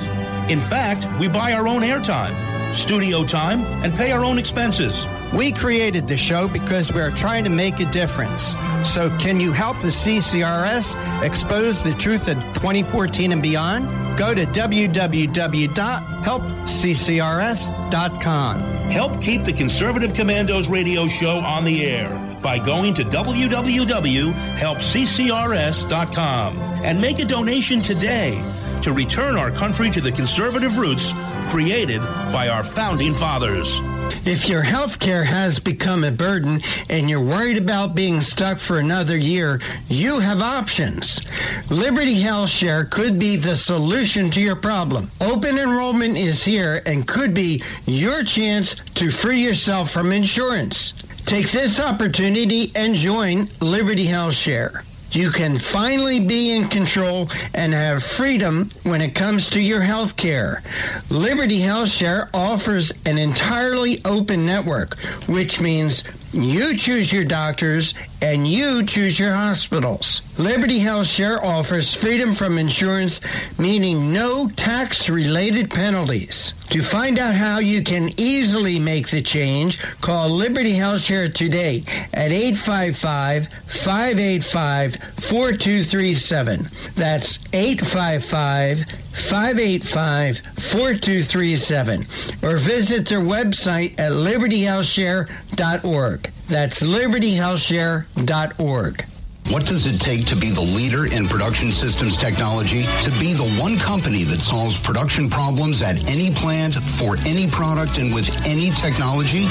In fact, we buy our own airtime, studio time, and pay our own expenses. We created the show because we're trying to make a difference. So can you help the CCRS expose the truth in 2014 and beyond? Go to www.helpccrs.com. Help keep the Conservative Commandos radio show on the air by going to www.helpccrs.com and make a donation today to return our country to the conservative roots created by our founding fathers. If your health care has become a burden and you're worried about being stuck for another year, you have options. Liberty Health Share could be the solution to your problem. Open enrollment is here and could be your chance to free yourself from insurance. Take this opportunity and join Liberty Health Share. You can finally be in control and have freedom when it comes to your health care. Liberty Health Share offers an entirely open network, which means you choose your doctors and you choose your hospitals. Liberty Health Share offers freedom from insurance, meaning no tax-related penalties. To find out how you can easily make the change, call Liberty Health Share today at 855-585-4237. That's 855-585-4237. Or visit their website at libertyhealthshare.org. That's libertyhealthshare.org. What does it take to be the leader in production systems technology? To be the one company that solves production problems at any plant, for any product, and with any technology?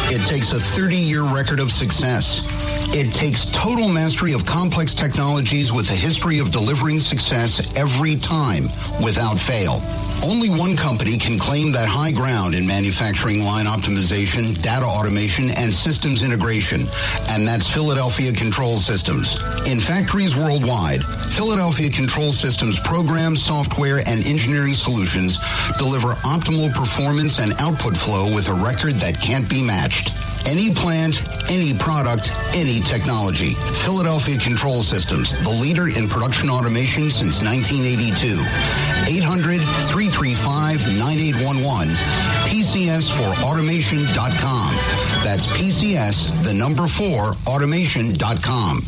It takes a 30-year record of success. It takes total mastery of complex technologies with a history of delivering success every time, without fail. Only one company can claim that high ground in manufacturing line optimization, data automation, and systems integration, and that's Philadelphia Control Systems. In factories worldwide, Philadelphia Control Systems programs, software, and engineering solutions deliver optimal performance and output flow with a record that can't be matched. Any plant, any product, any technology. Philadelphia Control Systems, the leader in production automation since 1982. 800-335-9811. PCS4automation.com. That's PCS, the number 4, automation.com.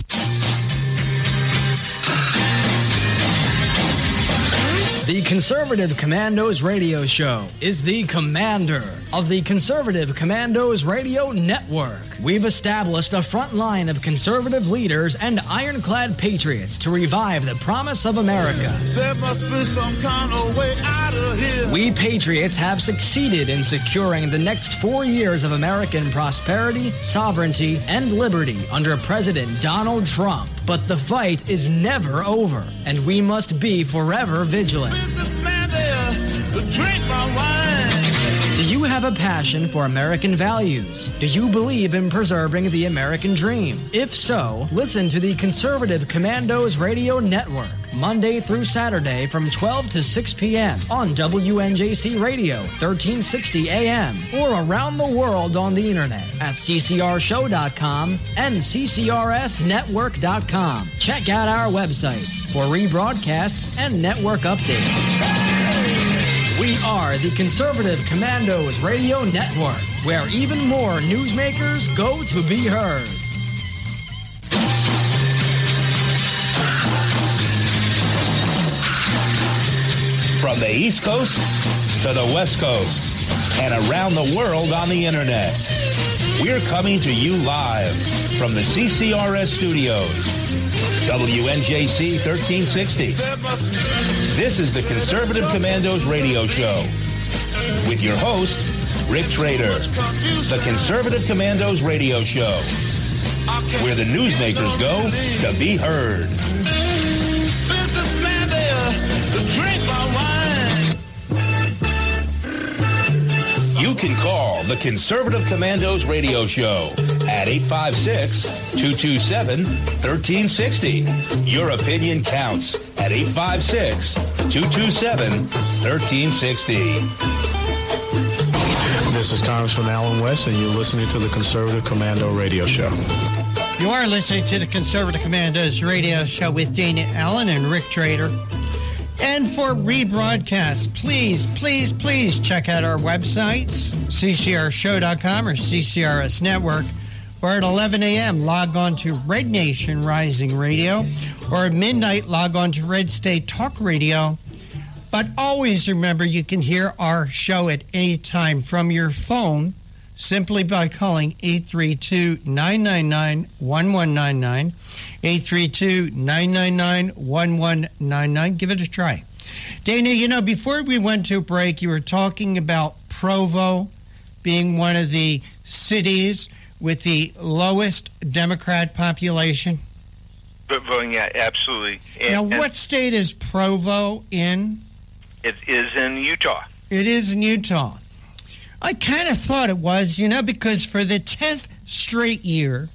The Conservative Commandos Radio Show is the commander of the Conservative Commandos Radio Network. We've established a front line of conservative leaders and ironclad patriots to revive the promise of America. There must be some kind of way out of here. We patriots have succeeded in securing the next 4 years of American prosperity, sovereignty, and liberty under President Donald Trump. But the fight is never over, and we must be forever vigilant. Businessman there, drink my wine. Do you have a passion for American values? Do you believe in preserving the American dream? If so, listen to the Conservative Commandos Radio Network, Monday through Saturday from 12 to 6 p.m. on WNJC Radio, 1360 AM, or around the world on the internet at ccrshow.com and ccrsnetwork.com. Check out our websites for rebroadcasts and network updates. We are the Conservative Commandos Radio Network, where even more newsmakers go to be heard. From the East Coast to the West Coast and around the world on the internet, we're coming to you live from the CCRS studios. WNJC 1360. This is the Conservative Commandos Radio Show with your host, Rick Trader. The Conservative Commandos Radio Show, where the newsmakers go to be heard. Businessman there, drink my wine. You can call the Conservative Commandos Radio Show at 856-227-1360. Your opinion counts at 856-227-1360. This is Congressman Alan West, and you're listening to the Conservative Commando Radio Show. You are listening to the Conservative Commandos Radio Show with Dana Allen and Rick Trader. And for rebroadcast, please check out our websites, ccrshow.com or CCRS Network, or at 11 a.m., log on to Red Nation Rising Radio, or at midnight, log on to Red State Talk Radio. But always remember, you can hear our show at any time from your phone simply by calling 832-999-1199, 832-999-1199. Give it a try. Dana, before we went to break, you were talking about Provo being one of the cities with the lowest Democrat population. Voting, yeah, absolutely. Now, what state is Provo in? It is in Utah. It is in Utah. I kind of thought it was, because for the 10th straight year,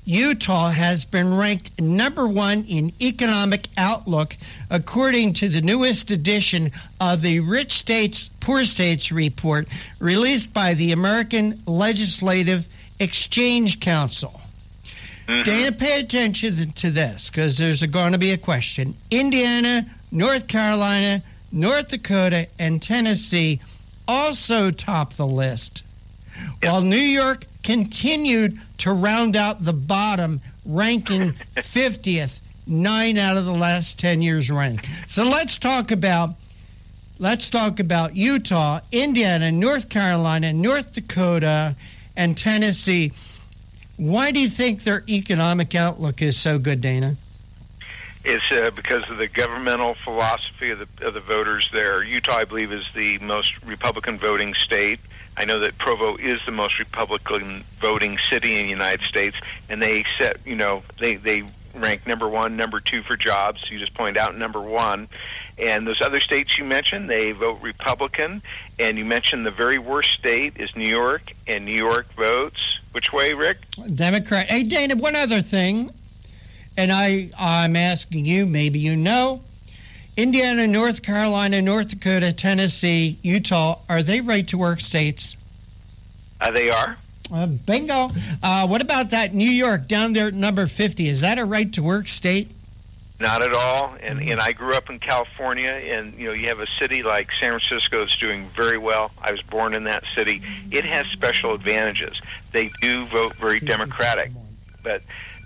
Utah has been ranked number one in economic outlook, according to the newest edition of the Rich States, Poor States report released by the American Legislative Exchange Council. Mm-hmm. Dana, pay attention to this, because there's going to be a question. Indiana, North Carolina, North Dakota, and Tennessee also top the list, while New York continued to round out the bottom, ranking 50th 9 out of the last 10 years running. So let's talk about Utah, Indiana, North Carolina, North Dakota, and Tennessee. Why do you think their economic outlook is so good, Dana? It's because of the governmental philosophy of the voters there. Utah, I believe, is the most Republican voting state. I know that Provo is the most Republican voting city in the United States, and they set, they rank number one, number two for jobs. You just pointed out number one. And those other states you mentioned, they vote Republican. And you mentioned the very worst state is New York, and New York votes which way, Rick? Democrat. Hey, Dana, one other thing. And I'm asking you, maybe you know, Indiana, North Carolina, North Dakota, Tennessee, Utah, are they right-to-work states? They are. Bingo. What about that New York down there at number 50? Is that a right-to-work state? Not at all. And I grew up in California, and you have a city like San Francisco that's doing very well. I was born in that city. It has special advantages. They do vote very Democratic, but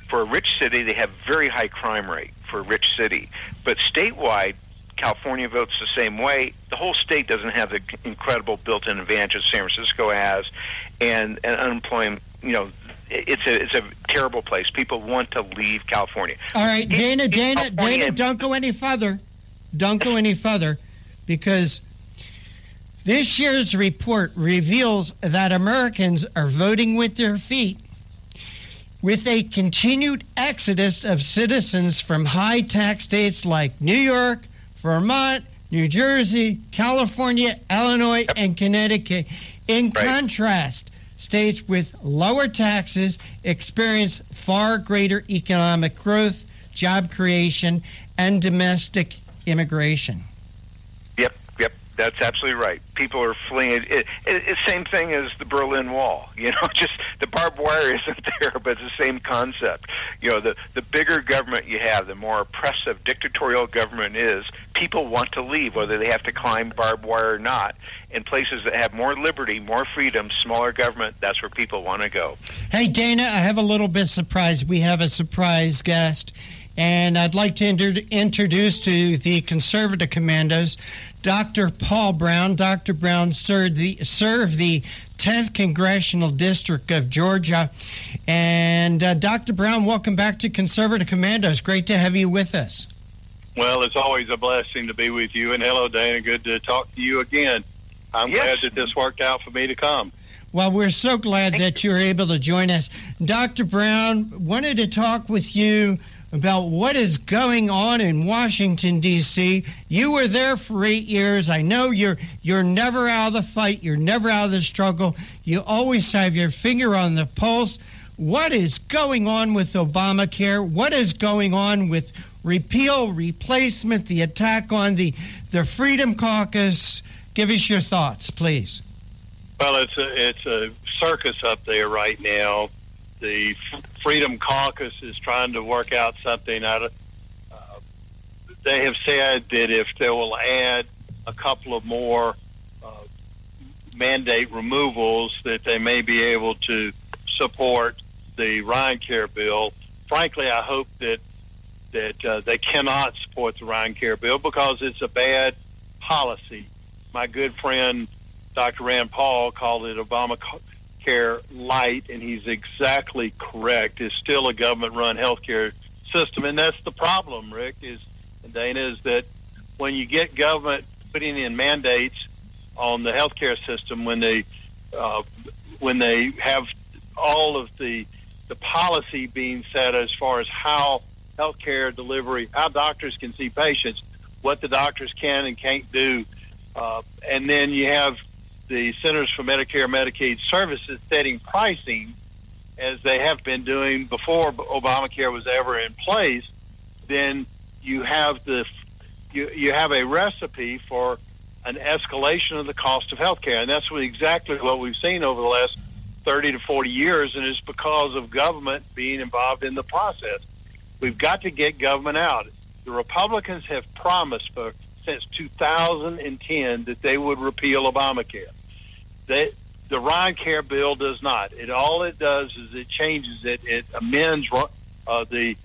for a rich city, they have very high crime rate for a rich city. But statewide, California votes the same way. The whole state doesn't have the incredible built-in advantages San Francisco has, and unemployment. It's a terrible place. People want to leave California. All right, Dana, don't go any further. Don't go any further, because this year's report reveals that Americans are voting with their feet, with a continued exodus of citizens from high-tax states like New York, Vermont, New Jersey, California, Illinois, and Connecticut. In contrast, states with lower taxes experience far greater economic growth, job creation, and domestic immigration. Yep, that's absolutely right. People are fleeing. It's same thing as the Berlin Wall. Just the barbed wire isn't there, but it's the same concept. The bigger government you have, the more oppressive, dictatorial government is, people want to leave, whether they have to climb barbed wire or not. In places that have more liberty, more freedom, smaller government, that's where people want to go. Hey, Dana, I have a little bit of surprise. We have a surprise guest, and I'd like to introduce to the Conservative Commandos Dr. Paul Brown. Dr. Brown served the 10th Congressional District of Georgia. And Dr. Brown, welcome back to Conservative Commandos. Great to have you with us. Well, it's always a blessing to be with you. And hello, Dana. Good to talk to you again. I'm glad that this worked out for me to come. Well, we're so glad that you're able to join us. Dr. Brown, wanted to talk with you about what is going on in Washington, D.C. You were there for 8 years. I know you're never out of the fight. You're never out of the struggle. You always have your finger on the pulse. What is going on with Obamacare? What is going on with repeal, replacement, the attack on the Freedom Caucus? Give us your thoughts, please. Well, it's a circus up there right now. The Freedom Caucus is trying to work out something out of they have said that if they will add a couple of more mandate removals, that they may be able to support the Ryan Care bill. Frankly, I hope that they cannot support the Ryan Care bill because it's a bad policy. My good friend Dr. Rand Paul called it Obamacare light, and he's exactly correct. It's still a government-run health care system, and that's the problem, Rick, and Dana, is that when you get government putting in mandates on the healthcare system, when they have all of the policy being set as far as how healthcare delivery, how doctors can see patients, what the doctors can and can't do, and then you have the Centers for Medicare and Medicaid Services setting pricing as they have been doing before Obamacare was ever in place, then you have you have a recipe for an escalation of the cost of health care. And that's exactly what we've seen over the last 30 to 40 years, and it's because of government being involved in the process. We've got to get government out. The Republicans have promised since 2010 that they would repeal Obamacare. The Ryan Care bill does not. All it does is it changes it. It amends the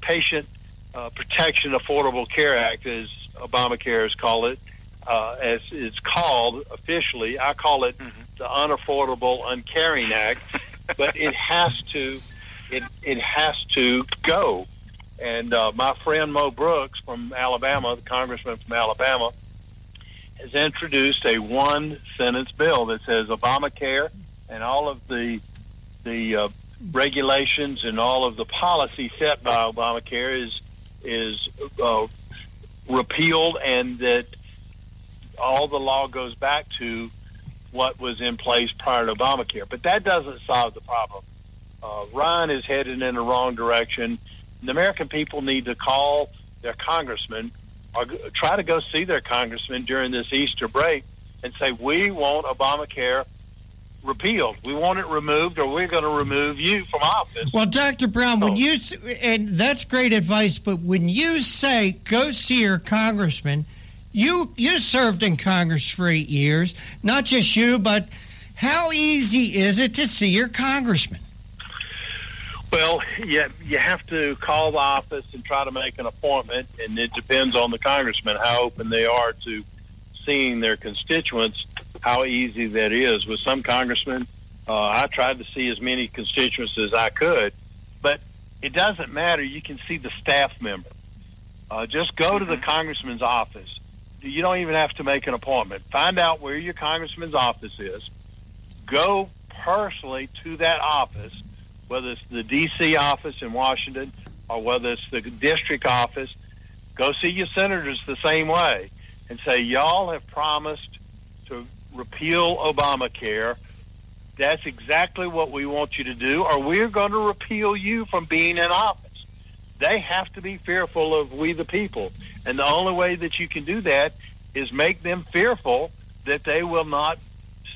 Patient Protection Affordable Care Act, as Obamacare is called it, as it's called officially. I call it the Unaffordable Uncaring Act, but it has to go. And my friend Mo Brooks from Alabama, the congressman from Alabama, has introduced a one-sentence bill that says Obamacare and all of the regulations and all of the policy set by Obamacare is repealed, and that all the law goes back to what was in place prior to Obamacare. But that doesn't solve the problem. Ryan is headed in the wrong direction. The American people need to call their congressman or try to go see their congressman during this Easter break and say, we want Obamacare repealed. We want it removed, or we're going to remove you from office. Well, Dr. Brown, and that's great advice, but when you say go see your congressman, you served in Congress for 8 years, not just you, but how easy is it to see your congressman? Well, you have to call the office and try to make an appointment, and it depends on the congressman how open they are to seeing their constituents, how easy that is. With some congressmen, I tried to see as many constituents as I could, but it doesn't matter. You can see the staff member. Just go to the congressman's office. You don't even have to make an appointment. Find out where your congressman's office is. Go personally to that office, whether it's the D.C. office in Washington or whether it's the district office. Go see your senators the same way and say, y'all have promised to repeal Obamacare. That's exactly what we want you to do, or we're going to repeal you from being in office. They have to be fearful of we the people. And the only way that you can do that is make them fearful that they will not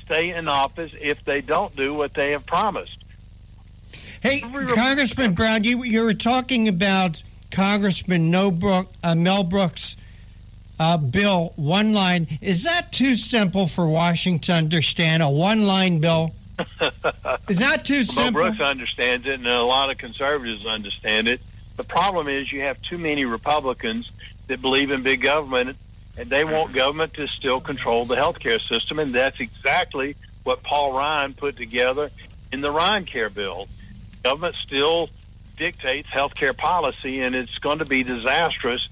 stay in office if they don't do what they have promised. Hey, Congressman Brown, you were talking about Congressman Mel Brooks' bill, one line. Is that too simple for Washington to understand, a one-line bill? Is that too simple? Mel Brooks understands it, and a lot of conservatives understand it. The problem is you have too many Republicans that believe in big government, and they want government to still control the health care system, and that's exactly what Paul Ryan put together in the Ryan Care bill. Government still dictates health care policy, and it's going to be disastrous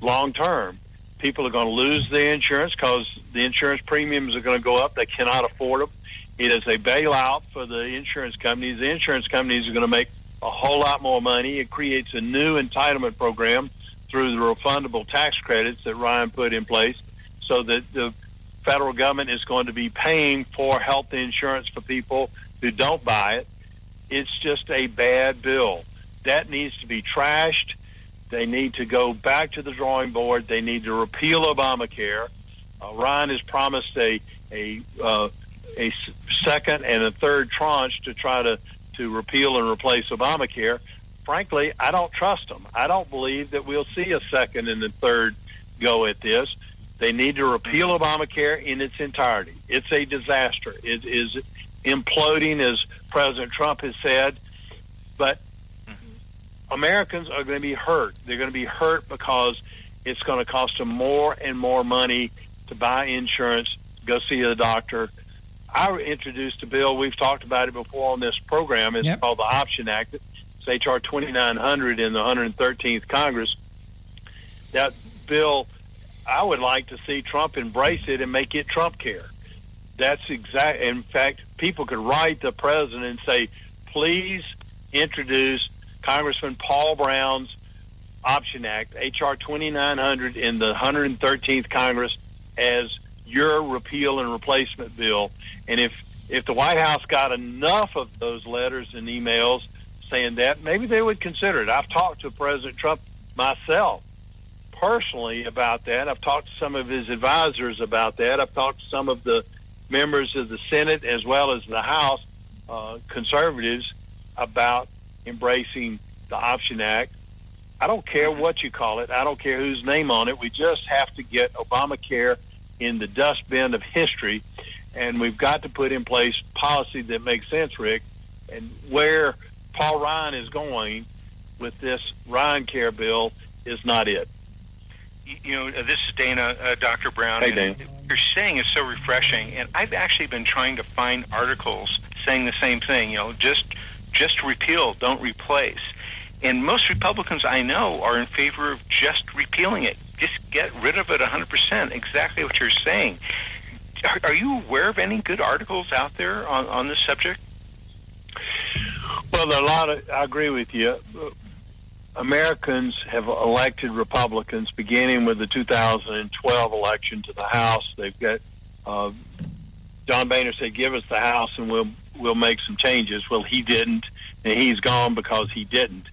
long term. People are going to lose their insurance because the insurance premiums are going to go up. They cannot afford them. It is a bailout for the insurance companies. The insurance companies are going to make a whole lot more money. It creates a new entitlement program through the refundable tax credits that Ryan put in place, so that the federal government is going to be paying for health insurance for people who don't buy it. It's just a bad bill. That needs to be trashed. They need to go back to the drawing board. They need to repeal Obamacare. Ryan has promised a second and a third tranche to try to repeal and replace Obamacare. frankly, I don't trust them. I don't believe that we'll see a second and a third go at this. They need to repeal Obamacare in its entirety. It's a disaster. It is imploding, as President Trump has said. But Americans are going to be hurt. They're going to be hurt because it's going to cost them more and more money to buy insurance, go see the doctor. I introduced a bill. We've talked about it before on this program. It's called the Option Act. It's H.R. 2900 in the 113th Congress. That bill, I would like to see Trump embrace it and make it Trump care. That's exact. In fact, people could write the president and say, please introduce Congressman Paul Brown's Option Act, H.R. 2900 in the 113th Congress as your repeal and replacement bill. And if the White House got enough of those letters and emails saying that, maybe they would consider it. I've talked to President Trump myself personally about that. I've talked to some of his advisors about that. I've talked to some of the members of the Senate as well as the House conservatives about embracing the Option Act. I don't care what you call it. I don't care whose name on it. We just have to get Obamacare in the dustbin of history, and we've got to put in place policy that makes sense, Rick. And where Paul Ryan is going with this Ryan Care bill is not it. You know, this is Dana, Dr. Brown. Hey, Dana. What you're saying is so refreshing, and I've actually been trying to find articles saying the same thing. You know, just repeal, don't replace. And most Republicans I know are in favor of just repealing it. Just get rid of it 100%, exactly what you're saying. Are you aware of any good articles out there on this subject? Well, there are a lot of, I agree with you. Americans have elected Republicans beginning with the 2012 election to the House. They've got, John Boehner said, give us the House and we'll make some changes. Well, he didn't, and he's gone because he didn't.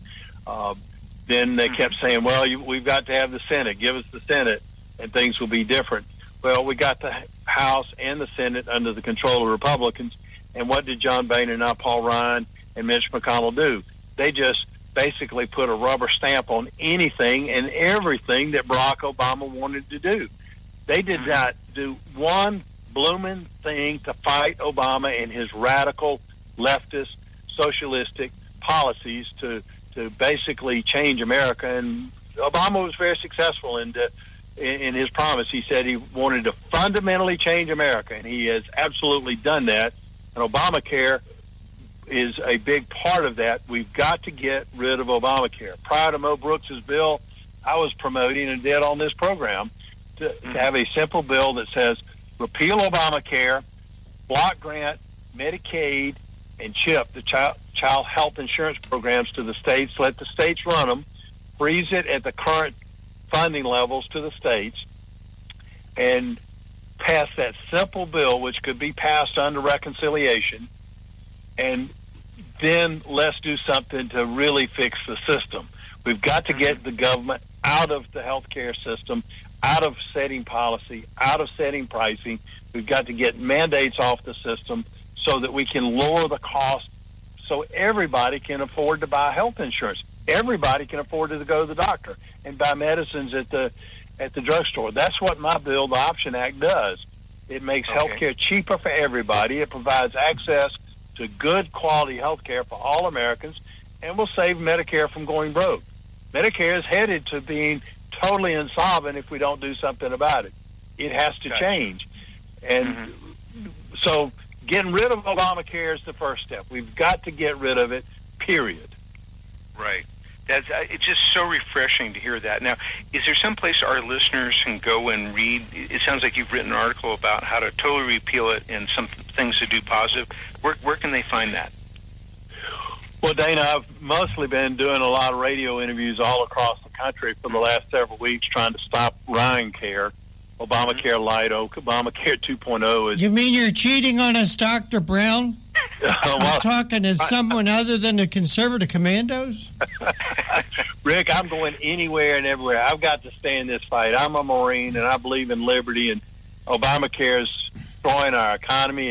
Then they kept saying, well, we've got to have the Senate. Give us the Senate, and things will be different. Well, we got the House and the Senate under the control of Republicans, and what did John Boehner, not Paul Ryan, and Mitch McConnell do? They just basically put a rubber stamp on anything and everything that Barack Obama wanted to do. They did not do one blooming thing to fight Obama and his radical leftist socialistic policies to basically change America. And Obama was very successful in his promise. He said he wanted to fundamentally change America, and he has absolutely done that. And Obamacare is a big part of that. We've got to get rid of Obamacare. Prior to Mo Brooks's bill, I was promoting and did on this program to have a simple bill that says repeal Obamacare, block grant Medicaid, and CHIP, the child health insurance programs, to the states. Let the states run them. Freeze it at the current funding levels to the states, and pass that simple bill, which could be passed under reconciliation, and then let's do something to really fix the system. We've got to get the government out of the healthcare system, out of setting policy, out of setting pricing. We've got to get mandates off the system so that we can lower the cost so everybody can afford to buy health insurance. Everybody can afford to go to the doctor and buy medicines at the drugstore. That's what my bill, the Option Act, does. It makes health care cheaper for everybody. It provides access to good quality health care for all Americans, and will save Medicare from going broke. Medicare is headed to being totally insolvent if we don't do something about it. It has to change. And so getting rid of Obamacare is the first step. We've got to get rid of it, period. Right. It's just so refreshing to hear that. Now, is there some place our listeners can go and read? It sounds like you've written an article about how to totally repeal it and some things to do positive. Where can they find that? Well, Dana, I've mostly been doing a lot of radio interviews all across the country for the last several weeks trying to stop Ryan Care, Obamacare Light, Obamacare 2.0. You mean you're cheating on us, Dr. Brown? I'm talking as someone other than the conservative commandos? Rick, I'm going anywhere and everywhere. I've got to stay in this fight. I'm a Marine, and I believe in liberty, and Obamacare is destroying our economy.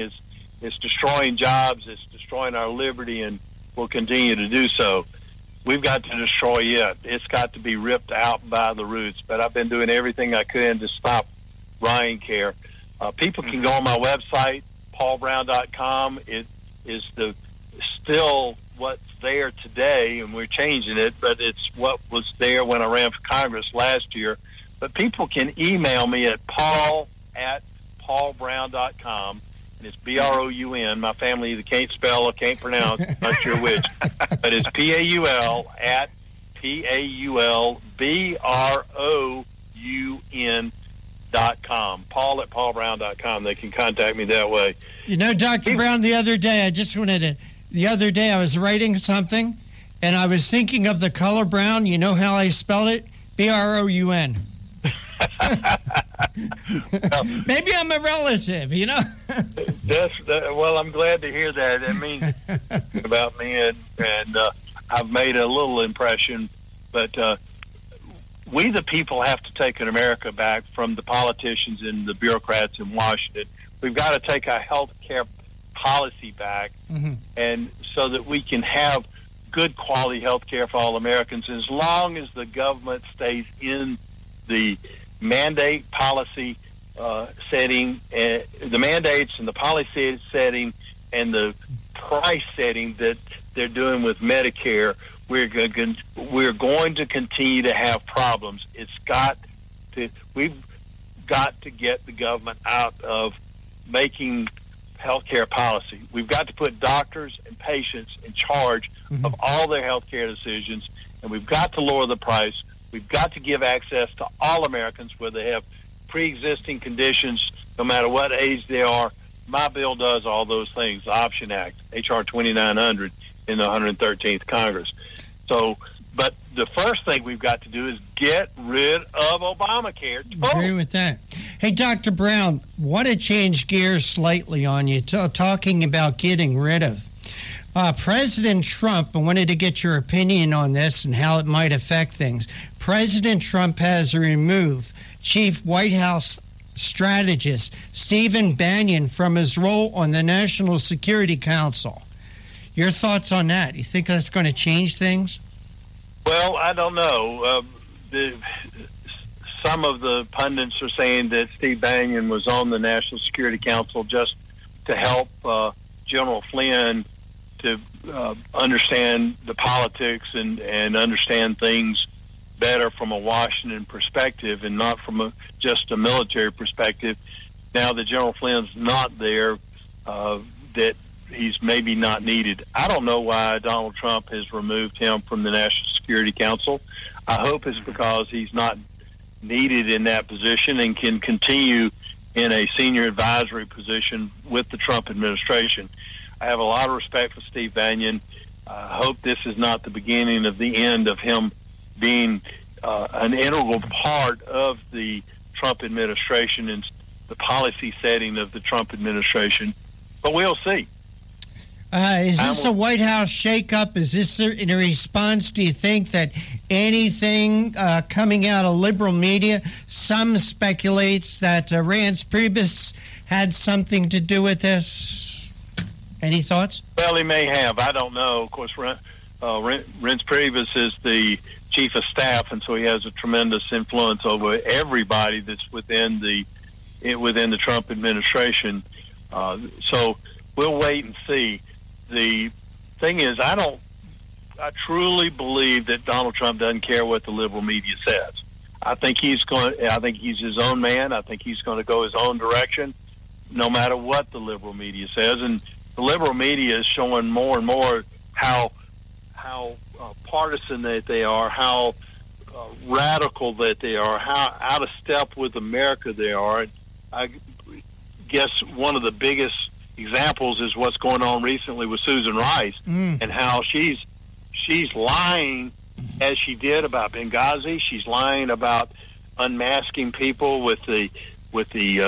It's destroying jobs. It's destroying our liberty, and will continue to do so. we've got to destroy it. It's got to be ripped out by the roots. But I've been doing everything I can to stop RyanCare. People can go on my website, paulbrown.com. It is still what's there today, and we're changing it, but it's what was there when I ran for Congress last year. But people can email me at paul@paulbrown.com, and it's BROUN. My family either can't spell or can't pronounce, not sure which, but it's PAUL@PAULBROUN.com. Paul@paulbrown.com. They can contact me that way. You know, Dr. Brown, the other day I was writing something, and I was thinking of the color brown. You know how I spell it? BROUN. Maybe I'm a relative, you know? Well, I'm glad to hear that. It means about me, and I've made a little impression. But we, the people, have to take an America back from the politicians and the bureaucrats in Washington. We've got to take our health care policy back, and so that we can have good quality health care for all Americans. As long as the government stays in the mandate policy setting, the mandates and the policy setting and the price setting that they're doing with Medicare, we're going to continue to have problems. We've got to get the government out of making healthcare policy. We've got to put doctors and patients in charge of all their healthcare decisions, and we've got to lower the price. We've got to give access to all Americans, whether they have pre-existing conditions, no matter what age they are. My bill does all those things, the Option Act, H.R. 2900 in the 113th Congress. So, but the first thing we've got to do is get rid of Obamacare. Agree with that. Hey, Dr. Brown, want to change gears slightly on you, talking about getting rid of. President Trump, I wanted to get your opinion on this and how it might affect things. President Trump has removed Chief White House strategist Stephen Bannon from his role on the National Security Council. Your thoughts on that? You think that's going to change things? Well, I don't know. Some of the pundits are saying that Steve Bannon was on the National Security Council just to help General Flynn to understand the politics and understand things better from a Washington perspective and not from just a military perspective. Now that General Flynn's not there, that he's maybe not needed. I don't know why Donald Trump has removed him from the National Security Council. I hope it's because he's not needed in that position and can continue in a senior advisory position with the Trump administration. I have a lot of respect for Steve Bannon. I hope this is not the beginning of the end of him being an integral part of the Trump administration and the policy setting of the Trump administration. But we'll see. Is this a White House shakeup? Is this in a response, do you think, that anything coming out of liberal media, some speculates that Reince Priebus had something to do with this? Any thoughts? Well, he may have. I don't know. Of course, Reince Priebus is the chief of staff, and so he has a tremendous influence over everybody that's within the Trump administration. So we'll wait and see. The thing is, I truly believe that Donald Trump doesn't care what the liberal media says. I think he's his own man. I think he's going to go his own direction, no matter what the liberal media says. And the liberal media is showing more and more how partisan that they are, how radical that they are, how out of step with America they are. I guess one of the biggest examples is what's going on recently with Susan Rice and how she's lying as she did about Benghazi. She's lying about unmasking people with the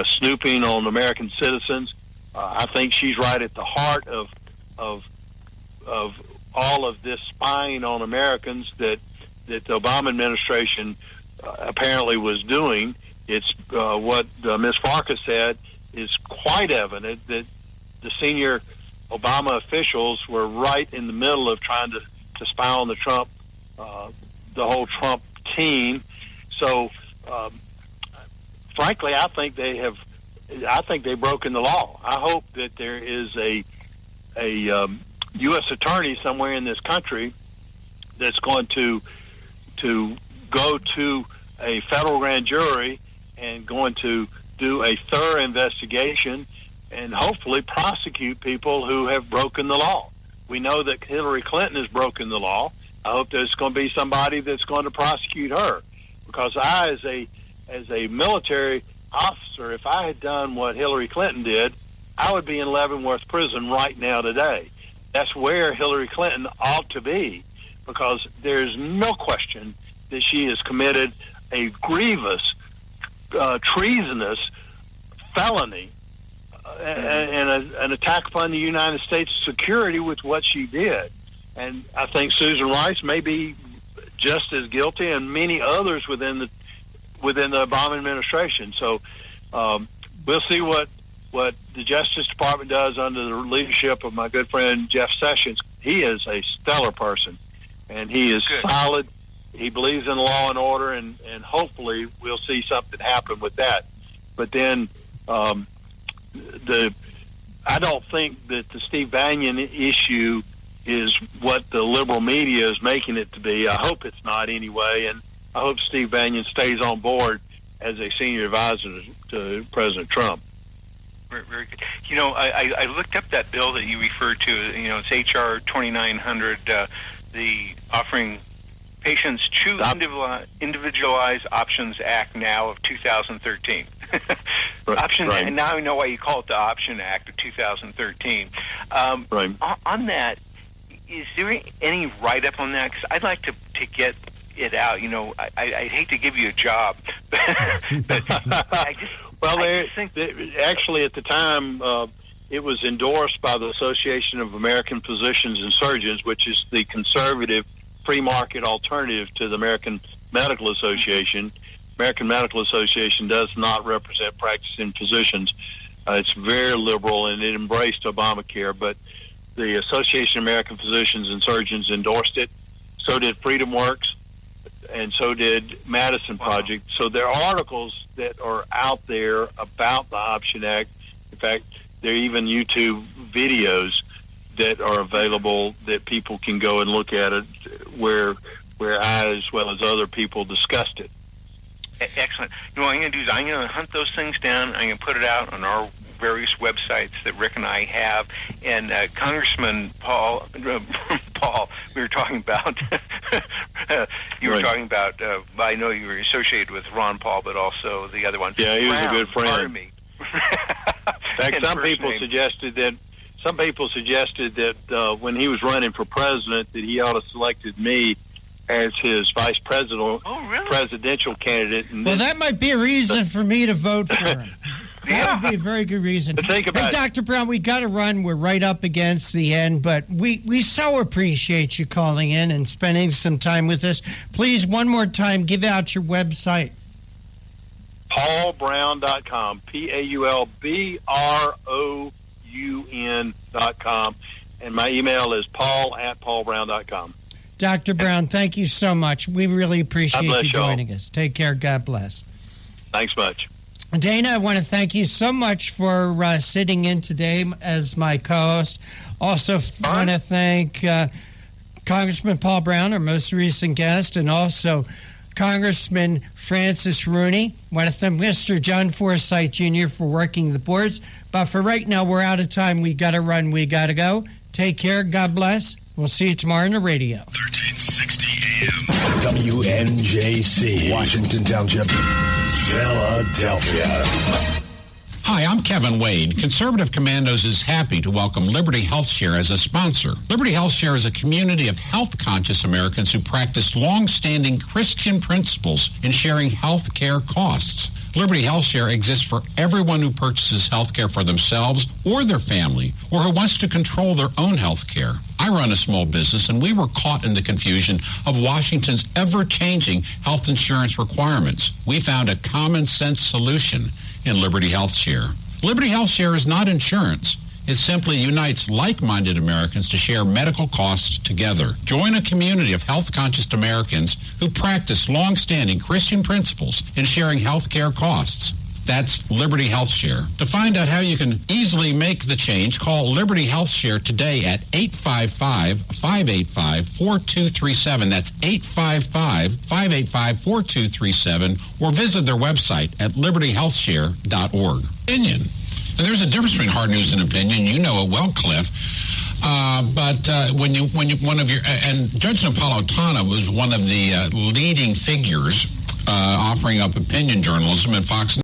snooping on American citizens. I think she's right at the heart of all of this spying on Americans that the Obama administration apparently was doing. It's what Ms. Farkas said is quite evident that the senior Obama officials were right in the middle of trying to spy on the Trump the whole Trump team. So, frankly, I think they've broken the law. I hope that there is a U.S. attorney somewhere in this country that's going to go to a federal grand jury and going to do a thorough investigation and hopefully prosecute people who have broken the law. We know that Hillary Clinton has broken the law. I hope there's going to be somebody that's going to prosecute her, because I, as a military officer, if I had done what Hillary Clinton did, I would be in Leavenworth Prison right now today. That's where Hillary Clinton ought to be, because there's no question that she has committed a grievous, treasonous felony and an attack upon the United States security with what she did. And I think Susan Rice may be just as guilty, and many others within the Obama administration. So we'll see what the Justice Department does under the leadership of my good friend Jeff Sessions. He is a stellar person, and he is solid. He believes in law and order, and hopefully we'll see something happen with that. But then I don't think that the Steve Bannon issue is what the liberal media is making it to be. I hope it's not anyway, and I hope Steve Bannon stays on board as a senior advisor to President Trump. Very, very good. You know, I looked up that bill that you referred to. You know, it's H.R. 2900, the Offering Patients True Individualized Options Act now of 2013. Option, right. And now I know why you call it the Option Act of 2013. Right. On that, is there any write-up on that? Because I'd like to get it out. You know, I'd hate to give you a job, but actually at the time it was endorsed by the Association of American Physicians and Surgeons, which is the conservative free market alternative to the American Medical Association. American Medical Association does not represent practicing physicians. It's very liberal, and it embraced Obamacare, but the Association of American Physicians and Surgeons endorsed it. So did Freedom Works, and so did Madison Project. So there are articles that are out there about the Option Act. In fact, there are even YouTube videos that are available that people can go and look at it, where I, as well as other people, discussed it. Excellent. You know what I'm going to do is I'm going to hunt those things down. I'm going to put it out on our various websites that Rick and I have. And Congressman Paul, we were talking about, you were talking about, I know you were associated with Ron Paul, but also the other one. Yeah, he was Brown, a good friend. Pardon me. In fact, some people suggested that when he was running for president, that he ought to selected me as his vice presidential candidate. And well, that might be a reason for me to vote for him. That would be a very good reason. But think about it. Dr. Brown, we got to run. We're right up against the end, but we so appreciate you calling in and spending some time with us. Please, one more time, give out your website. PaulBrown.com, PaulBroun.com, and my email is paul@paulbrown.com. Dr. Brown, thank you so much. We really appreciate you joining us. Take care. God bless. Thanks much. Dana, I want to thank you so much for sitting in today as my co-host. Also want to thank Congressman Paul Brown, our most recent guest, and also Congressman Francis Rooney. I want to thank Mr. John Forsyth Jr. for working the boards. But for right now, we're out of time. We got to run. We got to go. Take care. God bless. We'll see you tomorrow on the radio. 1360 AM. WNJC. Washington Township, Philadelphia. Hi, I'm Kevin Wade. Conservative Commandos is happy to welcome Liberty HealthShare as a sponsor. Liberty HealthShare is a community of health-conscious Americans who practice long-standing Christian principles in sharing health care costs. Liberty HealthShare exists for everyone who purchases health care for themselves or their family, or who wants to control their own health care. I run a small business, and we were caught in the confusion of Washington's ever-changing health insurance requirements. We found a common-sense solution in Liberty HealthShare. Liberty HealthShare is not insurance. It simply unites like-minded Americans to share medical costs together. Join a community of health-conscious Americans who practice long-standing Christian principles in sharing health care costs. That's Liberty Health Share. To find out how you can easily make the change, call Liberty Health Share today at 855-585-4237. That's 855-585-4237, or visit their website at libertyhealthshare.org. Opinion. And there's a difference between hard news and opinion. You know it well, Cliff. But when one of your, and Judge Napolitano was one of the leading figures offering up opinion journalism at Fox